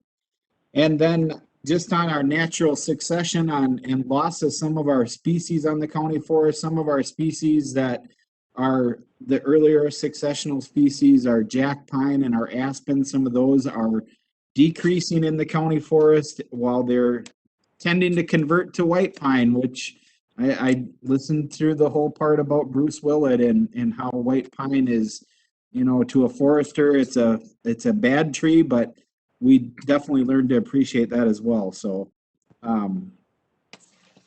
And then just on our natural succession and loss of some of our species on the county forest, some of our species that are the earlier successional species, our jack pine and our aspen, some of those are decreasing in the county forest while they're tending to convert to white pine, which I listened through the whole part about Bruce Willett and how white pine is, to a forester, it's a bad tree, but we definitely learned to appreciate that as well. So,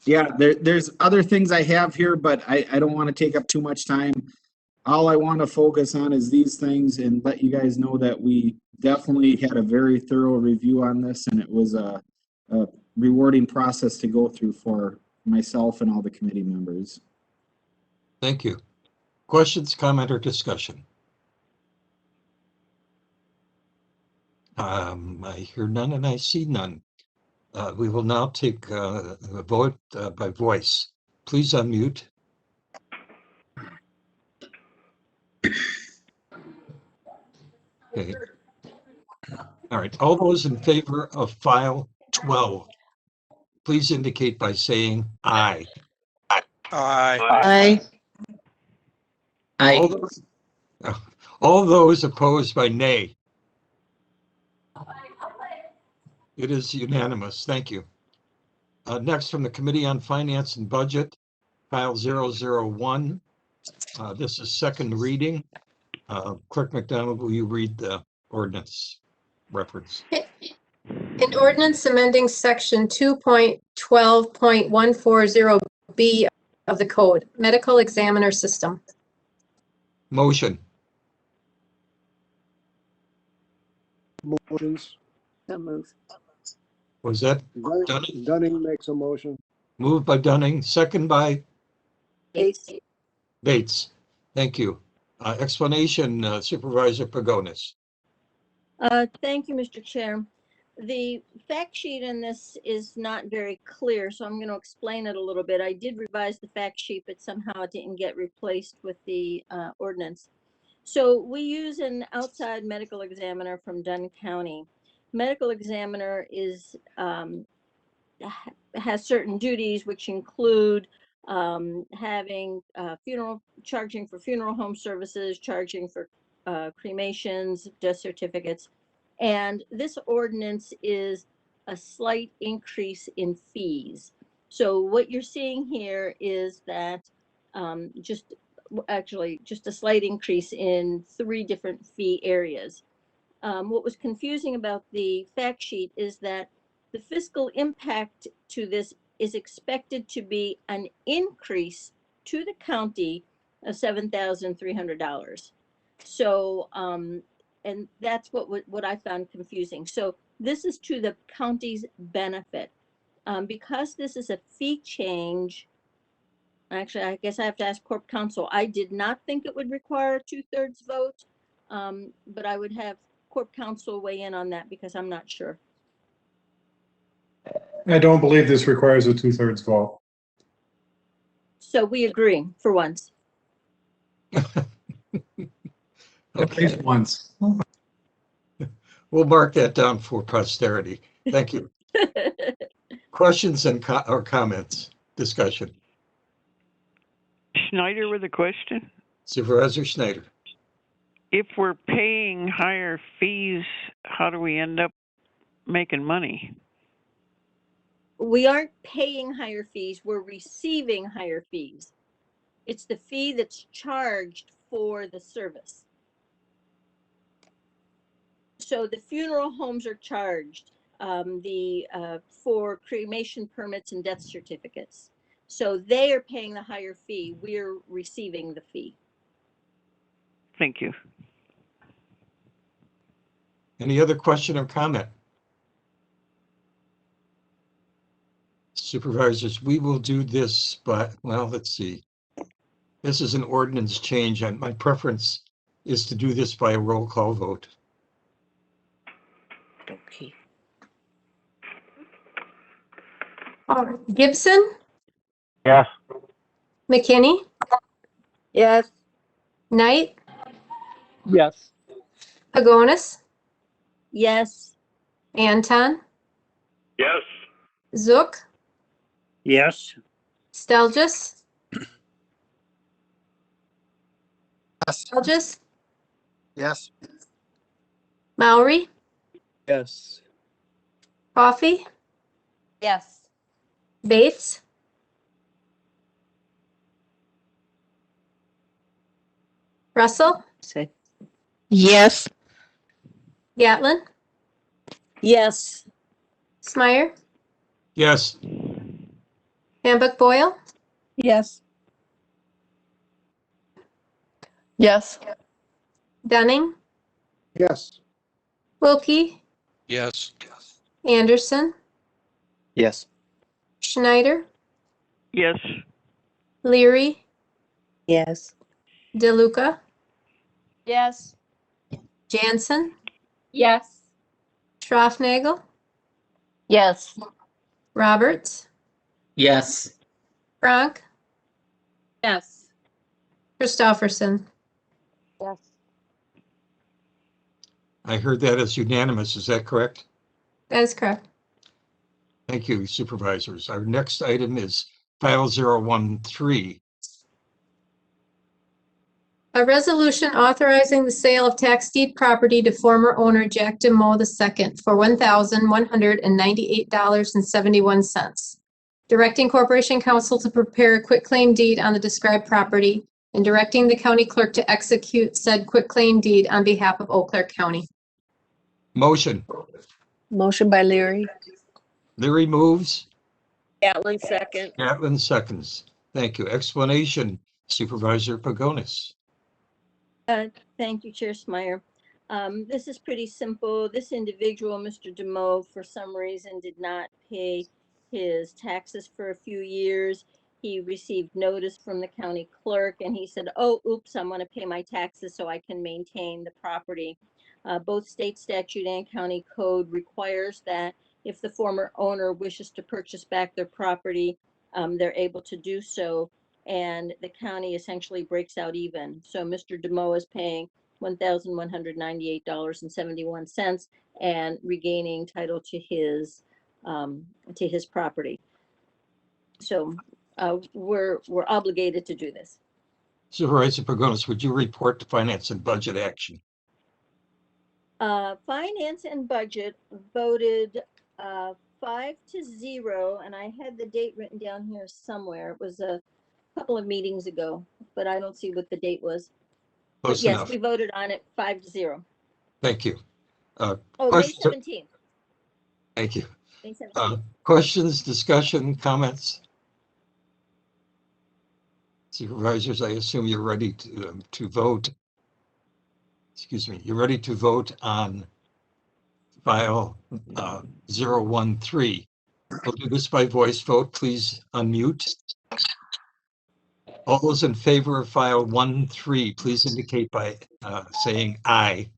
yeah, there's other things I have here, but I don't want to take up too much time. All I want to focus on is these things and let you guys know that we definitely had a very thorough review on this, and it was a rewarding process to go through for myself and all the committee members. Thank you. Questions, comment, or discussion? I hear none and I see none. We will now take a vote by voice. Please unmute. Okay. All right. All those in favor of file 12, please indicate by saying aye. Aye. Aye. All those opposed by nay. It is unanimous. Thank you. Next, from the Committee on Finance and Budget, file 001. This is second reading. Clerk McDonald, will you read the ordinance reference? An ordinance amending section 2.12.140B of the code, medical examiner system. Motion. Motions. So move. Was that Dunning? Dunning makes a motion. Moved by Dunning, second by Bates. Bates. Thank you. Explanation, Supervisor Pagonis. Thank you, Mr. Chair. The fact sheet in this is not very clear, so I'm going to explain it a little bit. I did revise the fact sheet, but somehow it didn't get replaced with the ordinance. So we use an outside medical examiner from Dunn County. Medical examiner is has certain duties, which include having charging for funeral home services, charging for cremations, death certificates. And this ordinance is a slight increase in fees. So what you're seeing here is that just a slight increase in 3 different fee areas. What was confusing about the fact sheet is that the fiscal impact to this is expected to be an increase to the county of $7,300. So, and that's what I found confusing. So this is to the county's benefit. Because this is a fee change, actually, I guess I have to ask Corp Counsel. I did not think it would require a 2/3 vote, but I would have Corp Counsel weigh in on that because I'm not sure. I don't believe this requires a 2/3 vote. So we agree for once. At least once. We'll mark that down for posterity. Thank you. Questions and or comments, discussion? Schneider with a question. Supervisor Schneider. If we're paying higher fees, how do we end up making money? We aren't paying higher fees, we're receiving higher fees. It's the fee that's charged for the service. So the funeral homes are charged for cremation permits and death certificates. So they are paying the higher fee, we're receiving the fee. Thank you. Any other question or comment? Supervisors, we will do this, but, well, let's see. This is an ordinance change, and my preference is to do this by a roll call vote. Okay. Gibson, Yes. McKinney, Yes. Knight, Yes. Pagonis, Yes. Anton, Yes. Zook, Yes. Stelgis, Yes. Stelgis, Yes. Maury, Yes. Coffee, Yes. Bates, Russell, Say Yes. Gatlin, Yes. Smyer, Yes. Hambuck Boyle, Yes. Yes. Dunning, Yes. Wilkie, Yes. Anderson, Yes. Schneider, Yes. Leary, yes. DeLuca, Yes. Jansen, Yes. Schroffnagel, Yes. Roberts, Yes. Frank, Yes. Christofferson. Yes. I heard that as unanimous. Is that correct? That is correct. Thank you, supervisors. Our next item is file 013. A resolution authorizing the sale of tax deed property to former owner Jack DeMoe II for $1,198.71. Directing Corporation Counsel to prepare a quitclaim deed on the described property and directing the county clerk to execute said quitclaim deed on behalf of Eau Claire County. Motion. Motion by Leary. Leary moves. Gatlin second. Gatlin seconds. Thank you. Explanation, Supervisor Pagonis. Thank you, Chair Smyer. This is pretty simple. This individual, Mr. DeMoe, for some reason did not pay his taxes for a few years. he received notice from the county clerk and he said, oh, oops, I'm going to pay my taxes so I can maintain the property. Both state statute and county code requires that if the former owner wishes to purchase back their property, they're able to do so. And the county essentially breaks out even. So Mr. DeMoe is paying $1,198.71 and regaining title to his property. So we're obligated to do this. Supervisor Pagonis, would you report to Finance and Budget action? Finance and Budget voted 5-0, and I had the date written down here somewhere. It was a couple of meetings ago, but I don't see what the date was. But Close yes, enough. we voted on it 5-0. Thank you. Oh, May Question- 17th. Thank you. May 17th. Questions, discussion, comments? Supervisors, I assume you're ready to vote. Excuse me, you're ready to vote on file 013. We'll do this by voice vote. Please unmute. All those in favor of file 13, please indicate by saying aye.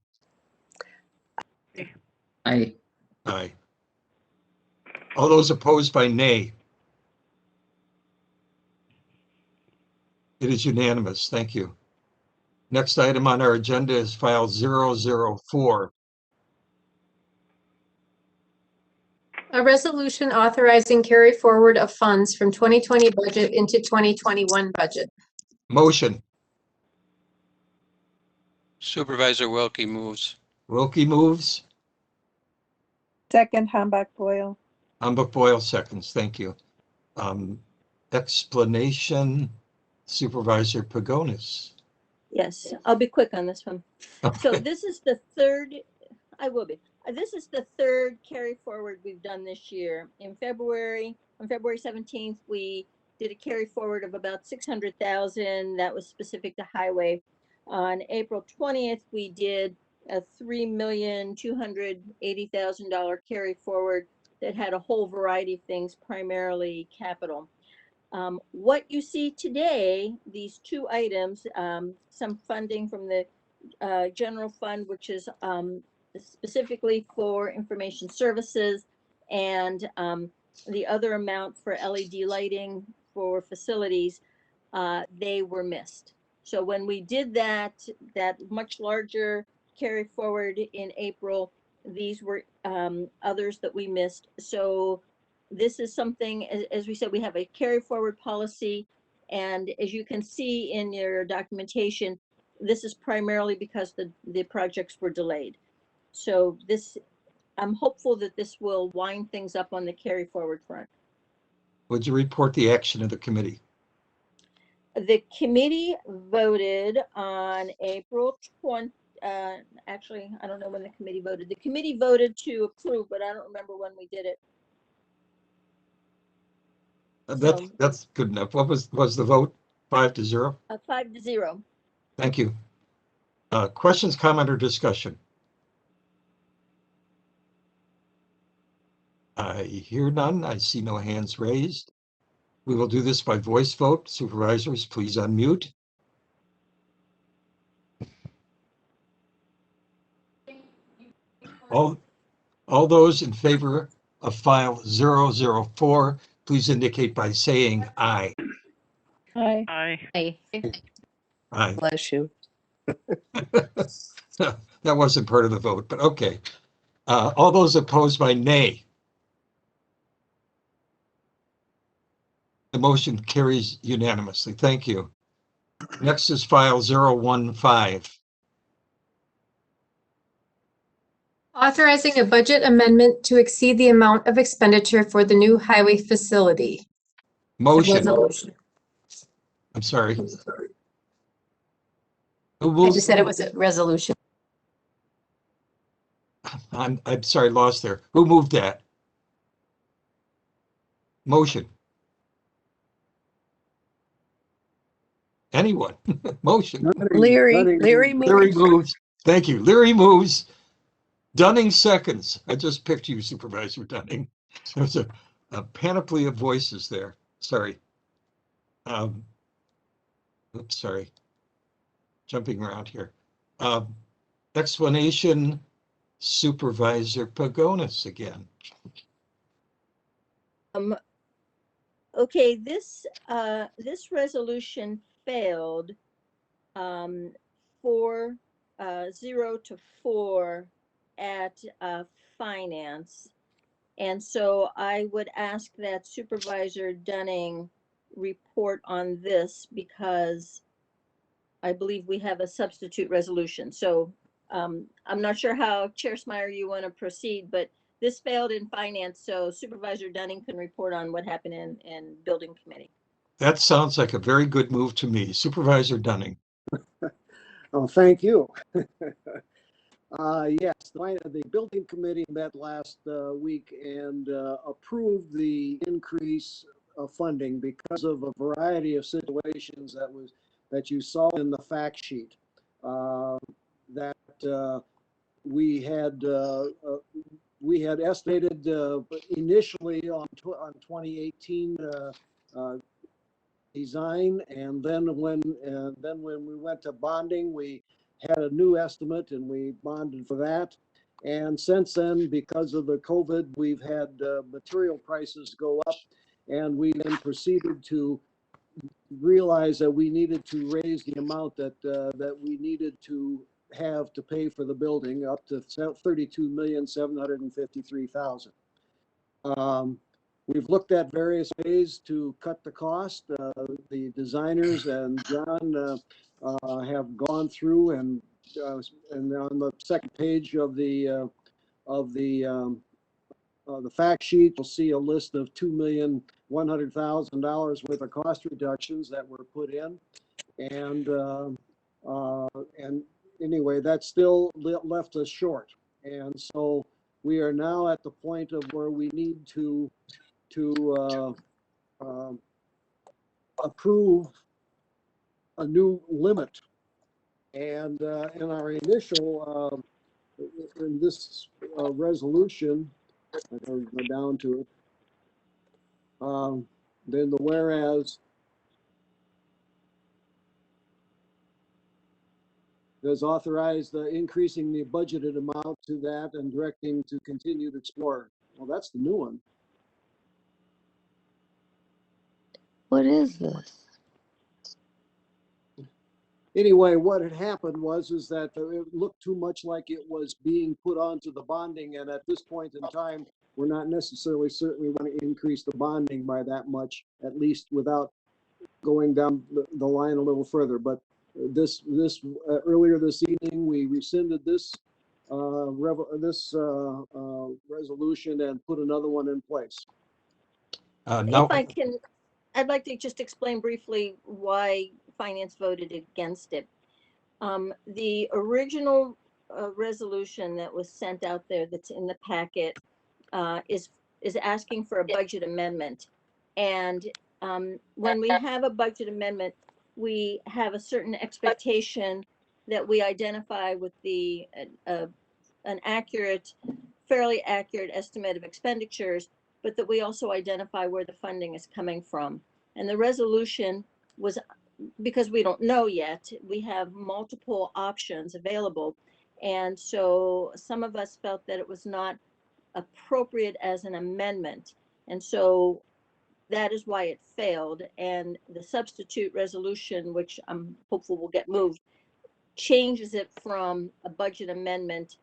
Aye. Aye. All those opposed by nay. It is unanimous. Thank you. Next item on our agenda is file 004. A resolution authorizing carry forward of funds from 2020 budget into 2021 budget. Motion. Supervisor Wilkie moves. Wilkie moves. Second, Humbach Boyle. Humbach Boyle seconds. Thank you. Explanation, Supervisor Pagonis. Yes, I'll be quick on this one. So Okay. this is the third, I will be. This is the third carry forward we've done this year. On February 17th, we did a carry forward of about 600,000. That was specific to highway. On April 20th, we did a $3,280,000 carry forward that had a whole variety of things, primarily capital. What you see today, these two items, some funding from the general fund, which is specifically for information services, and the other amount for LED lighting for facilities, they were missed. So when we did that much larger carry forward in April, these were others that we missed. So this is something, as we said, we have a carry forward policy. And as you can see in your documentation, this is primarily because the projects were delayed. So this, I'm hopeful that this will wind things up on the carry forward front. Would you report the action of the committee? The committee voted on April 20, actually, I don't know when the committee voted. The committee voted to approve, but I don't remember when we did it. That's good enough. What was the vote? 5-0? 5-0. Thank you. Questions, comment, or discussion? I hear none. I see no hands raised. We will do this by voice vote. Supervisors, please unmute. All those in favor of file 004, please indicate by saying aye. Aye. Aye. Aye. Bless you. That wasn't part of the vote, but okay. All those opposed by nay. The motion carries unanimously. Thank you. Next is file 015. Authorizing a budget amendment to exceed the amount of expenditure for the new highway facility. Motion. Resolution. I'm sorry. Who I moves? just said it was a resolution. I'm sorry, lost there. Who moved that? Motion. Anyone? Motion. Leary moves. moves. Thank you. Leary moves. Dunning seconds. I just picked you, Supervisor Dunning. There's a panoply of voices there. Sorry. Oops, sorry. Jumping around here. Explanation, Supervisor Pagonis again. Okay, this resolution failed 0-4 at finance. And so I would ask that Supervisor Dunning report on this because I believe we have a substitute resolution. So I'm not sure how, Chair Smyer, you want to proceed, but this failed in finance, so Supervisor Dunning can report on what happened in building committee. That sounds like a very good move to me. Supervisor Dunning. Oh, thank you. Yes, the building committee met last week and approved the increase of funding because of a variety of situations that you saw in the fact sheet. That we had estimated initially on 2018 design, and then when we went to bonding, we had a new estimate and we bonded for that. And since then, because of the COVID, we've had material prices go up, and we then proceeded to realize that we needed to raise the amount that we needed to have to pay for the building up to $32,753,000. We've looked at various ways to cut the cost. The designers and John have gone through and on the second page of the fact sheet, you'll see a list of $2,100,000 worth of cost reductions that were put in, and anyway, that still left us short, and so we are now at the point of where we need to approve a new limit. And in our initial, in this resolution, I don't go down to it, then the whereas does authorize the increasing the budgeted amount to that and directing to continued explore. Well, that's the new one. What is this? Anyway, what had happened is that it looked too much like it was being put onto the bonding, and at this point in time, we're not necessarily certain we want to increase the bonding by that much, at least without going down the line a little further. But this earlier this evening, we rescinded this resolution and put another one in place. If I can, I'd like to just explain briefly why finance voted against it. The original resolution that was sent out there that's in the packet is asking for a budget amendment. And when we have a budget amendment, we have a certain expectation that we identify with an fairly accurate estimate of expenditures, but that we also identify where the funding is coming from. And the resolution was, because we don't know yet, we have multiple options available. And so some of us felt that it was not appropriate as an amendment. And so that is why it failed. And the substitute resolution, which I'm hopeful will get moved, changes it from a budget amendment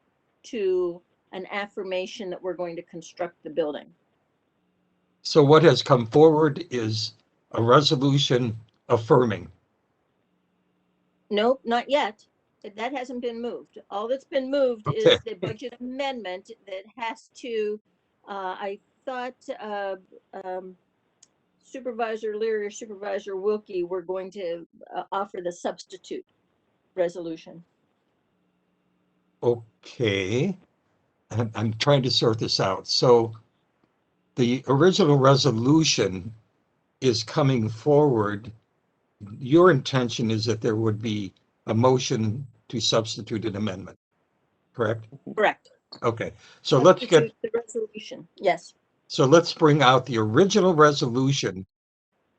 to an affirmation that we're going to construct the building. So what has come forward is a resolution affirming. Nope, not yet. That hasn't been moved. All that's been moved is the budget amendment that has to, I thought Supervisor Leary or Supervisor Wilkie were going to offer the substitute resolution. Okay. I'm trying to sort this out. So the original resolution is coming forward. Your intention is that there would be a motion to substitute an amendment, correct? Correct. Okay, so let's get the resolution. Yes. So let's bring out the original resolution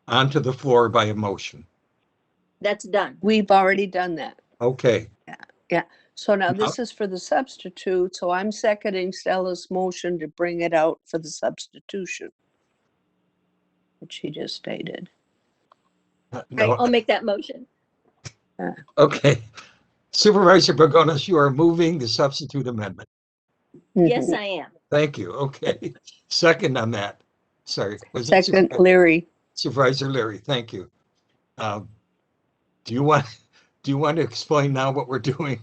onto the floor by a motion. That's done. We've already done that. Okay, So now this is for the substitute, so I'm seconding Stella's motion to bring it out for the substitution, which she just stated. no, I'll make that motion. okay. Supervisor Pagonis, you are moving the substitute amendment. Yes, Mhm. I am. Thank you. Okay. Second on that. Sorry. Was it Second, Supervisor- Leary. Supervisor Leary? Thank you. Do you want to explain now what we're doing,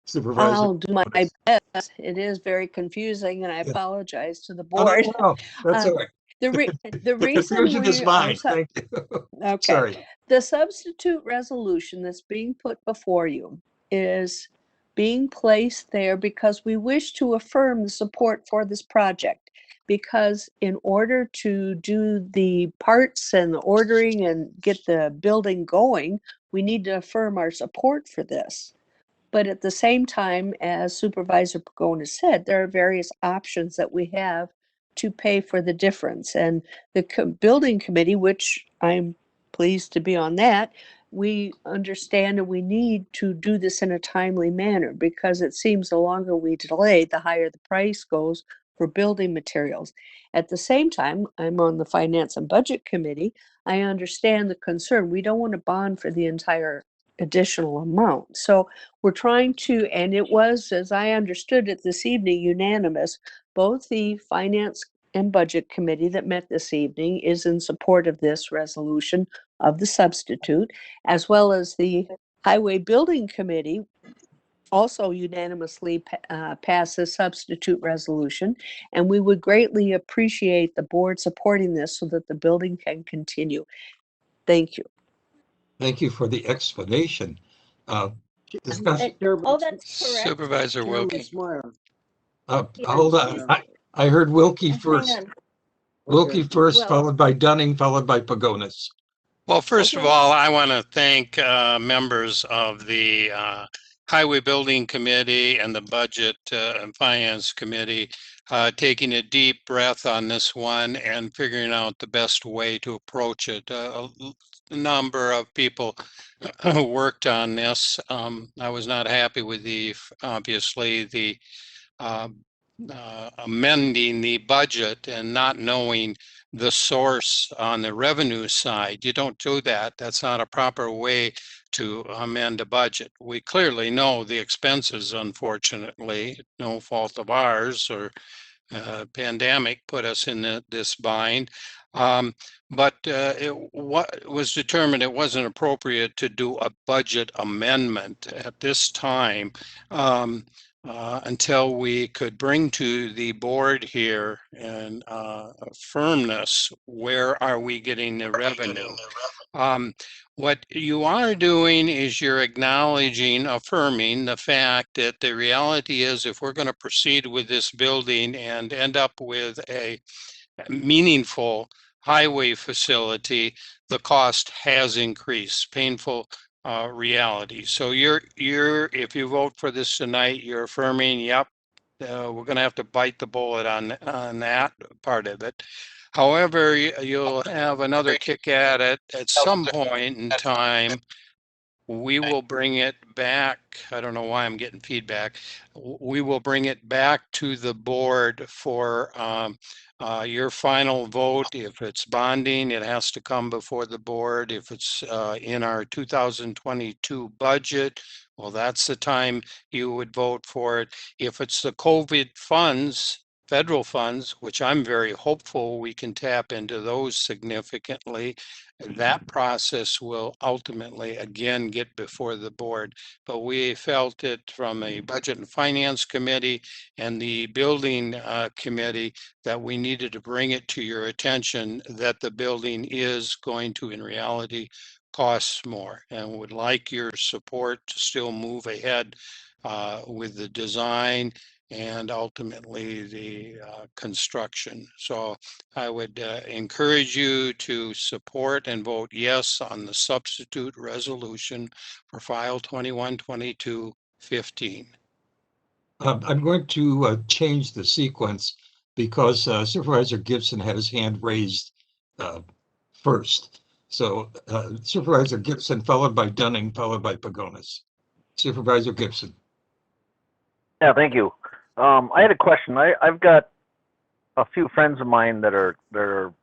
Supervisor? I'll do my Pagonis? best. It is very confusing, and I apologize to the Oh, board. no, that's all right. The The reason confusion is we are mine. Thank you. okay. Sorry. The substitute resolution that's being put before you is being placed there because we wish to affirm the support for this project. Because in order to do the parts and the ordering and get the building going, we need to affirm our support for this. But at the same time, as Supervisor Pagonis said, there are various options that we have to pay for the difference. And the building committee, which I'm pleased to be on that, we understand and we need to do this in a timely manner because it seems the longer we delay, the higher the price goes for building materials. At the same time, I'm on the Finance and Budget Committee. I understand the concern. We don't want to bond for the entire additional amount. So we're trying to, and it was, as I understood it this evening, unanimous. Both the Finance and Budget Committee that met this evening is in support of this resolution of the substitute, as well as the Highway Building Committee also unanimously passed the substitute resolution. And we would greatly appreciate the board supporting this so that the building can continue. Thank you. Thank you for the explanation. Discussion. Oh, that's correct. Supervisor Chairman Wilkie. Smyer. Hold on. I heard Wilkie first. Hang on. Wilkie first, Well- followed by Dunning, followed by Pagonis. Well, first of Okay. all, I want to thank members of the Highway Building Committee and the Budget and Finance Committee taking a deep breath on this one and figuring out the best way to approach it. A number of people worked on this. I was not happy with obviously the amending the budget and not knowing the source on the revenue side. You don't do that. That's not a proper way to amend a budget. We clearly know the expenses, unfortunately, no fault of ours or pandemic put us in this bind. But what was determined it wasn't appropriate to do a budget amendment at this time until we could bring to the board here and firmness, where are we getting the revenue? What you are doing is you're acknowledging, affirming the fact that the reality is if we're going to proceed with this building and end up with a meaningful highway facility, the cost has increased, painful reality. So if you vote for this tonight, you're affirming, yep, we're going to have to bite the bullet on that part of it. However, you'll have another kick at it at some point in time. We will bring it back. I don't know why I'm getting feedback. We will bring it back to the board for your final vote. If it's bonding, it has to come before the board. If it's in our 2022 budget, well, that's the time you would vote for it. If it's the COVID funds, federal funds, which I'm very hopeful we can tap into those significantly, that process will ultimately again get before the board. But we felt it from a Budget and Finance Committee and the Building Committee that we needed to bring it to your attention that the building is going to, in reality, cost more, and would like your support to still move ahead with the design and ultimately the construction. So I would encourage you to support and vote yes on the substitute resolution for file 212215. I'm going to change the sequence because Supervisor Gibson had his hand raised first. So Supervisor Gibson, followed by Dunning, followed by Pagonis. Supervisor Gibson. Yeah, thank you. I had a question. I've got a few friends of mine that are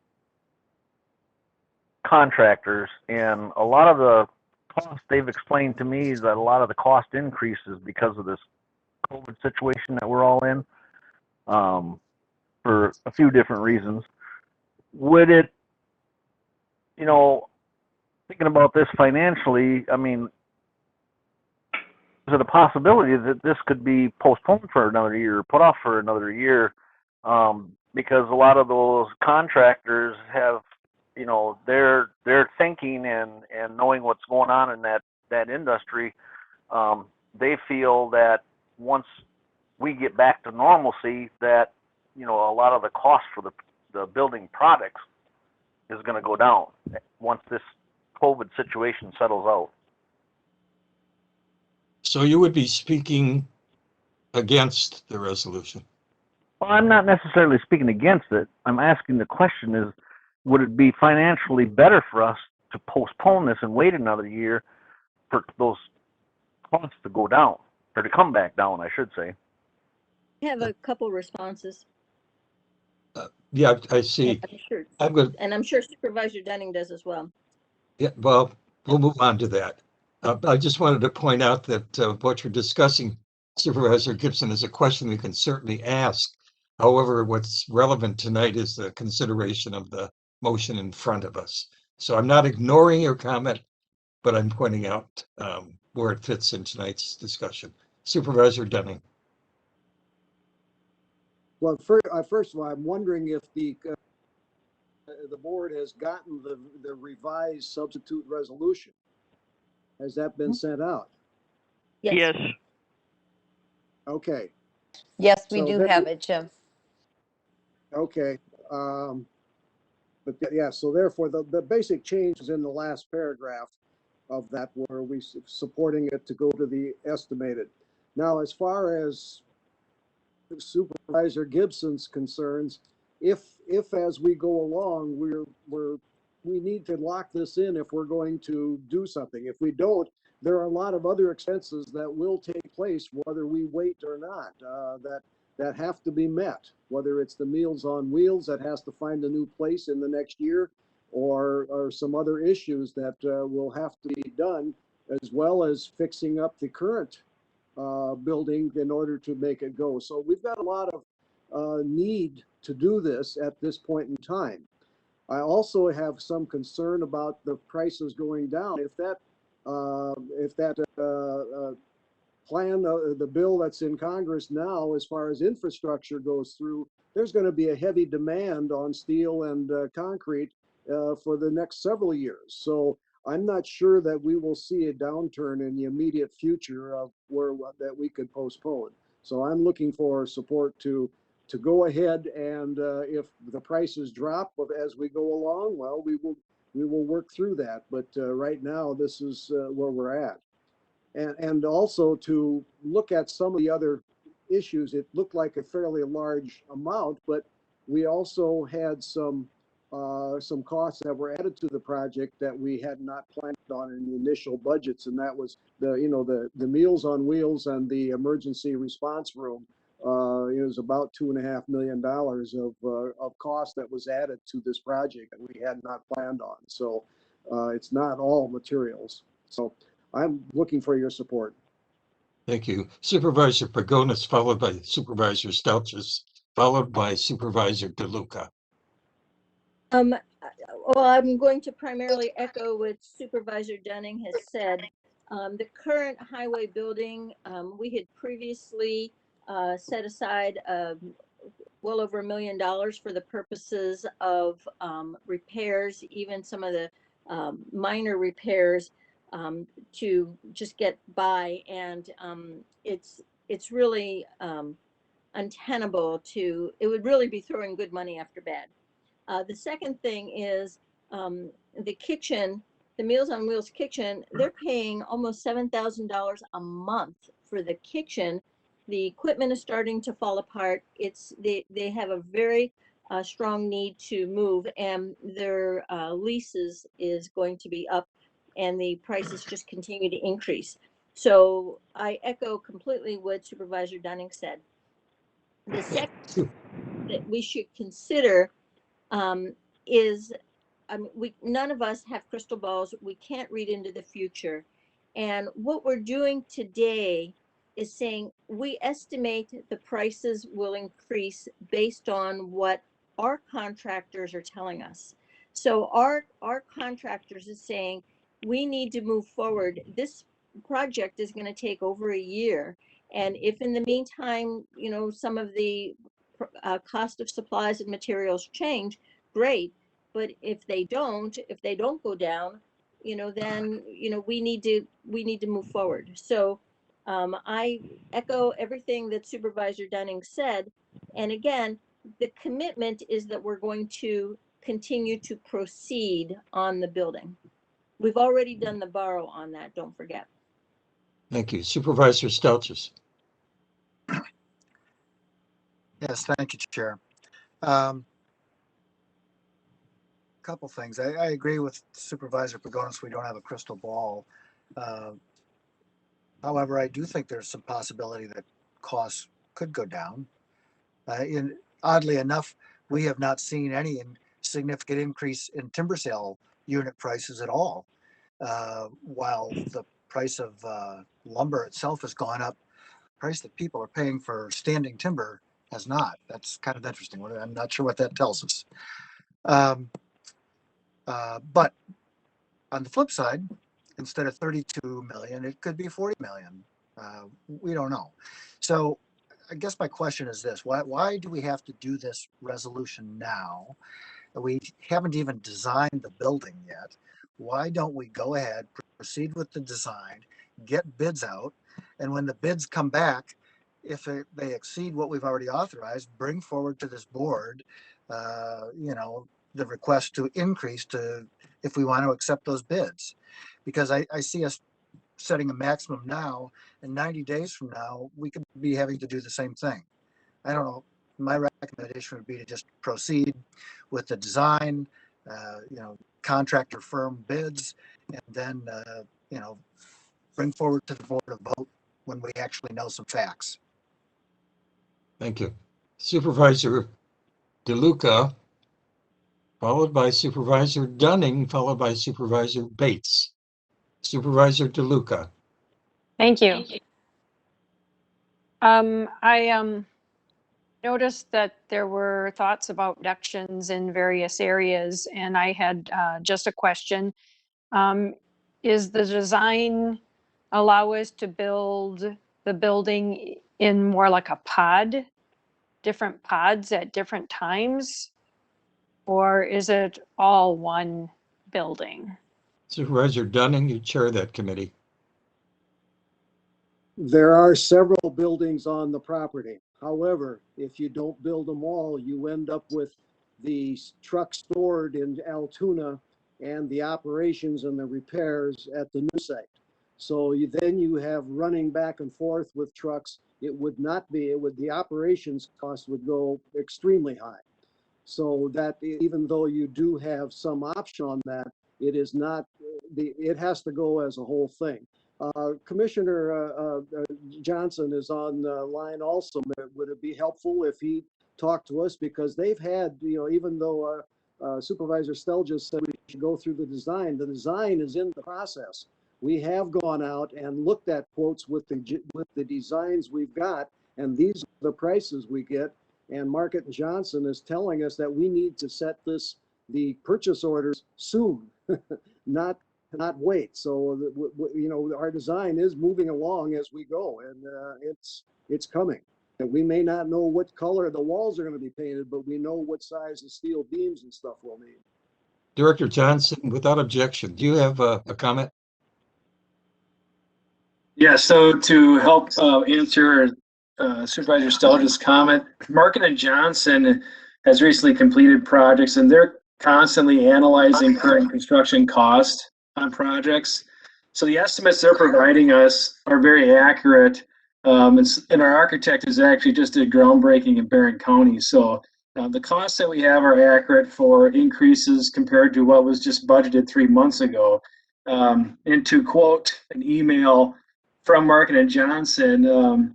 contractors, and a lot of the cost they've explained to me is that a lot of the cost increases because of this COVID situation that we're all in, for a few different reasons. Would it, thinking about this financially, I mean, is it a possibility that this could be postponed for another year, put off for another year? Because a lot of those contractors have, they're thinking and knowing what's going on in that industry. They feel that once we get back to normalcy, that a lot of the cost for the building products is going to go down once this COVID situation settles out. So you would be speaking against the resolution? Well, I'm not necessarily speaking against it. I'm asking the question is, would it be financially better for us to postpone this and wait another year for those costs to go down, or to come back down, I should say? I have a couple responses. Yeah, I see. I'm sure Supervisor Dunning does as well. Yeah, well, we'll move on to that. I just wanted to point out that what you're discussing, Supervisor Gibson, is a question we can certainly ask. However, what's relevant tonight is the consideration of the motion in front of us. So I'm not ignoring your comment, but I'm pointing out where it fits in tonight's discussion. Supervisor Dunning. Well, first of all, I'm wondering if the board has gotten the revised substitute resolution. Has that been sent out? Yes. Okay. Yes, we So do that- have it, Jim. Okay. But yeah, so therefore the basic change is in the last paragraph of that, where we supporting it to go to the estimated. Now, as far as Supervisor Gibson's concerns, if as we go along, we need to lock this in if we're going to do something. If we don't, there are a lot of other expenses that will take place whether we wait or not, that have to be met, whether it's the Meals on Wheels that has to find a new place in the next year, or some other issues that will have to be done, as well as fixing up the current building in order to make it go. So we've got a lot of need to do this at this point in time. I also have some concern about the prices going down. If that plan, the bill that's in Congress now, as far as infrastructure goes through, there's going to be a heavy demand on steel and concrete for the next several years. So I'm not sure that we will see a downturn in the immediate future of that we could postpone. So I'm looking for support to go ahead, and if the prices drop as we go along, well, we will work through that. But right now, this is where we're at. And also to look at some of the other issues, it looked like a fairly large amount, but we also had some costs that were added to the project that we had not planned on in the initial budgets, and that was the Meals on Wheels and the emergency response room. It was about $2.5 million of cost that was added to this project that we had not planned on. So it's not all materials. So I'm looking for your support. Thank you. Supervisor Pagonis, followed by Supervisor Stelches, followed by Supervisor DeLuca. Well, I'm going to primarily echo what Supervisor Dunning has said. The current highway building, we had previously set aside well over $1 million for the purposes of repairs, even some of the minor repairs, to just get by, and it's really untenable it would really be throwing good money after bad. The second thing is the kitchen, the Meals on Wheels kitchen, they're paying almost $7,000 a month for the kitchen. The equipment is starting to fall apart. They have a very a strong need to move, and their leases is going to be up, and the prices just continue to increase. So I echo completely what Supervisor Dunning said. The second that we should consider is, I mean, none of us have crystal balls. We can't read into the future. And what we're doing today is saying we estimate the prices will increase based on what our contractors are telling us. So our contractors is saying we need to move forward. This project is going to take over a year. And if in the meantime, you know, some of the cost of supplies and materials change, great. But if they don't go down, you know, then, you know, we need to move forward. So I echo everything that Supervisor Dunning said. And again, the commitment is that we're going to continue to proceed on the building. We've already done the borrow on that, don't forget. Thank you. Supervisor Stelzis. Yes, thank you, Chair. Couple things. I agree with Supervisor Pagonis. We don't have a crystal ball. However, I do think there's some possibility that costs could go down. Oddly enough, we have not seen any significant increase in timber sale unit prices at all, while the price of lumber itself has gone up. The price that people are paying for standing timber has not. That's kind of interesting. I'm not sure what that tells us. But on the flip side, instead of 32 million, it could be 40 million. We don't know. So I guess my question is this: why do we have to do this resolution now? We haven't even designed the building yet. Why don't we go ahead, proceed with the design, get bids out, and when the bids come back, if they exceed what we've already authorized, bring forward to this board, you know, the request to increase to, if we want to accept those bids. Because I see us setting a maximum now, and 90 days from now, we could be having to do the same thing. I don't know. My recommendation would be to just proceed with the design, you know, contractor firm bids, and then, you know, bring forward to the board a vote when we actually know some facts. Thank you. Supervisor DeLuca, followed by Supervisor Dunning, followed by Supervisor Bates. Supervisor DeLuca. Thank you. I noticed that there were thoughts about reductions in various areas, and I had just a question. Is the design allow us to build the building in more like a pod, different pods at different times? Or is it all one building? Supervisor Dunning, you chair that committee. There are several buildings on the property. However, if you don't build them all, you end up with the truck stored in Altoona and the operations and the repairs at the new site. So then you have running back and forth with trucks. It would not be, the operations cost would go extremely high. So that even though you do have some option on that, it is not, it has to go as a whole thing. Commissioner Johnson is on the line also. Would it be helpful if he talked to us? Because they've had, you know, even though Supervisor Stelzis said we should go through the design is in the process. We have gone out and looked at quotes with the designs we've got, and these are the prices we get. And Market and Johnson is telling us that we need to set the purchase orders soon, not wait. So, you know, our design is moving along as we go, and it's coming. And we may not know what color the walls are going to be painted, but we know what size the steel beams and stuff we'll need. Director Johnson, without objection, do you have a comment? Yeah, so to help answer Supervisor Stelz's comment, Market and Johnson has recently completed projects, and they're constantly analyzing current construction cost on projects. So the estimates they're providing us are very accurate. And our architect is actually just did groundbreaking in Barron County. So The costs that we have are accurate for increases compared to what was just budgeted 3 months ago. And to quote an email from Markin and Johnson,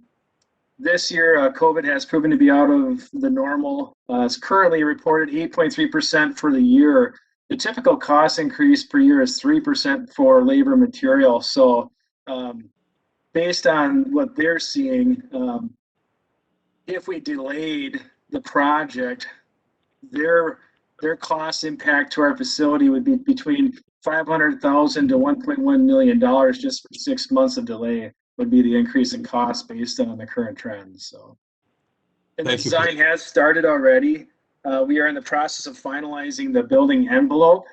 this year, COVID has proven to be out of the normal. It's currently reported 8.3% for the year. The typical cost increase per year is 3% for labor and material. So based on what they're seeing, if we delayed the project, their cost impact to our facility would be between $500,000 to $1.1 million just for 6 months of delay would be the increase in cost based on the current trends. So, and the design has started already. We are in the process of finalizing the building envelope.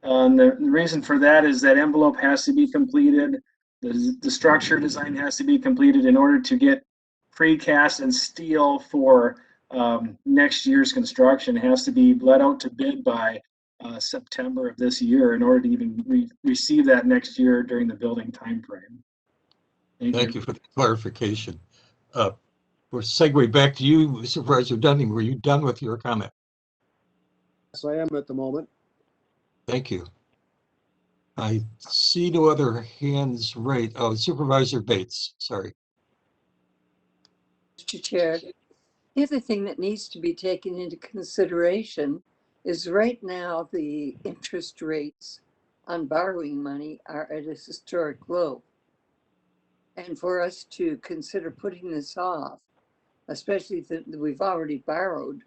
The reason for that is that envelope has to be completed. The structure design has to be completed in order to get precast and steel for next year's construction. It has to be let out to bid by September of this year in order to even receive that next year during the building timeframe. Thank you for the clarification. We'll segue back to you, Supervisor Dunning. Were you done with your comment? Yes, I am at the moment. Thank you. I see no other hands raised. Oh, Supervisor Bates, sorry. Mr. Chair, the other thing that needs to be taken into consideration is right now the interest rates on borrowing money are at a historic low. And for us to consider putting this off, especially that we've already borrowed,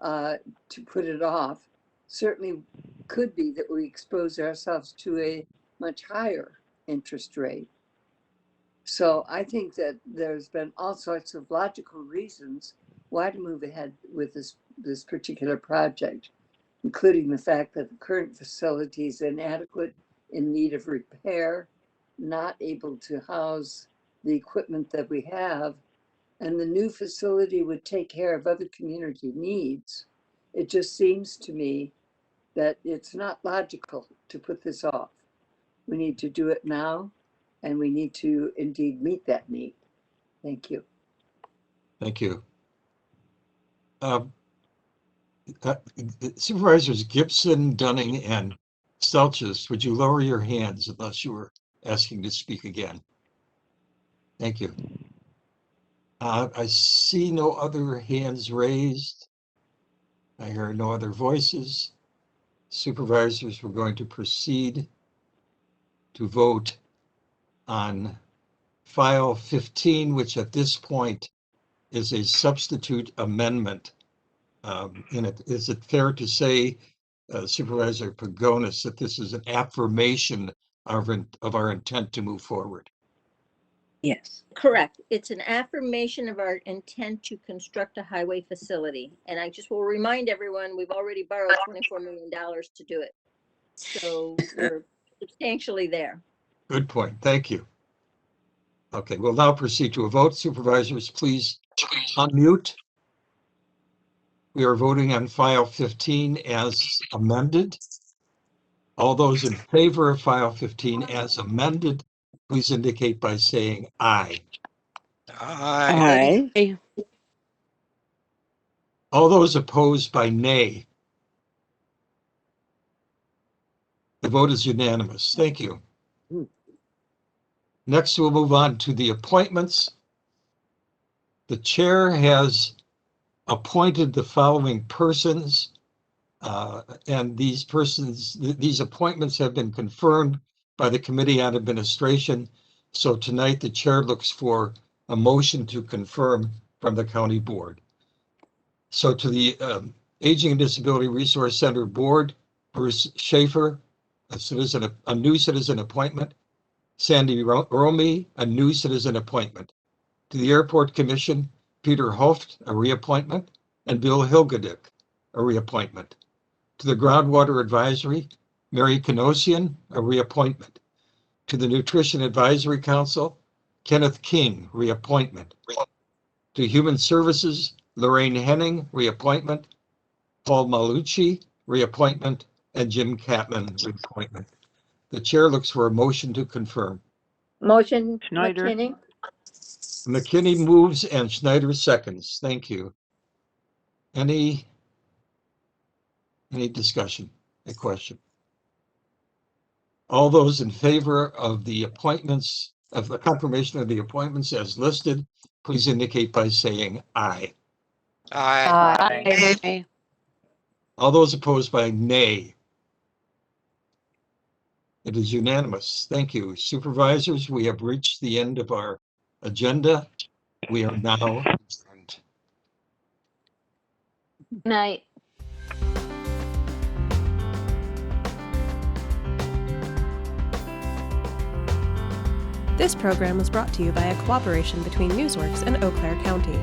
to put it off, certainly could be that we expose ourselves to a much higher interest rate. So I think that there's been all sorts of logical reasons why to move ahead with this particular project, including the fact that the current facility is inadequate, in need of repair, not able to house the equipment that we have, and the new facility would take care of other community needs. It just seems to me that it's not logical to put this off. We need to do it now, and we need to indeed meet that need. Thank you. Thank you. Supervisors Gibson, Dunning, and Stelches, would you lower your hands unless you were asking to speak again? Thank you. I see no other hands raised. I hear no other voices. Supervisors, we're going to proceed to vote on file 15, which at this point is a substitute amendment. Is it fair to say, Supervisor Pagonis, that this is an affirmation of our intent to move forward? Yes. Correct. It's an affirmation of our intent to construct a highway facility. And I just will remind everyone, we've already borrowed $24 million to do it. So we're substantially there. Good point. Thank you. Okay, we'll now proceed to a vote. Supervisors, please unmute. We are voting on file 15 as amended. All those in favor of file 15 as amended, please indicate by saying aye. Aye. Aye. All those opposed by nay. The vote is unanimous. Thank you. Next, we'll move on to the appointments. The chair has appointed the following persons, and these appointments have been confirmed by the Committee on Administration. So tonight, the chair looks for a motion to confirm from the county board. So to the Aging and Disability Resource Center Board, Bruce Schaefer, a new citizen appointment. Sandy Romy, a new citizen appointment. To the Airport Commission, Peter Hoft, a reappointment, and Bill Hilgedick, a reappointment. To the Groundwater Advisory, Mary Kanosian, a reappointment. To the Nutrition Advisory Council, Kenneth King, reappointment. To Human Services, Lorraine Henning, reappointment. Paul Malucci, reappointment, and Jim Catman, reappointment. The chair looks for a motion to confirm. Motion, Schneider. McKinney. McKinney moves and Schneider seconds. Thank you. Any discussion, a question? All those in favor of the appointments, of the confirmation of the appointments as listed, please indicate by saying aye. Aye. Aye. All those opposed by nay. It is unanimous. Thank you. Supervisors, we have reached the end of our agenda. We are now adjourned. Night. This program was brought to you by a cooperation between Newsworks and Eau Claire County.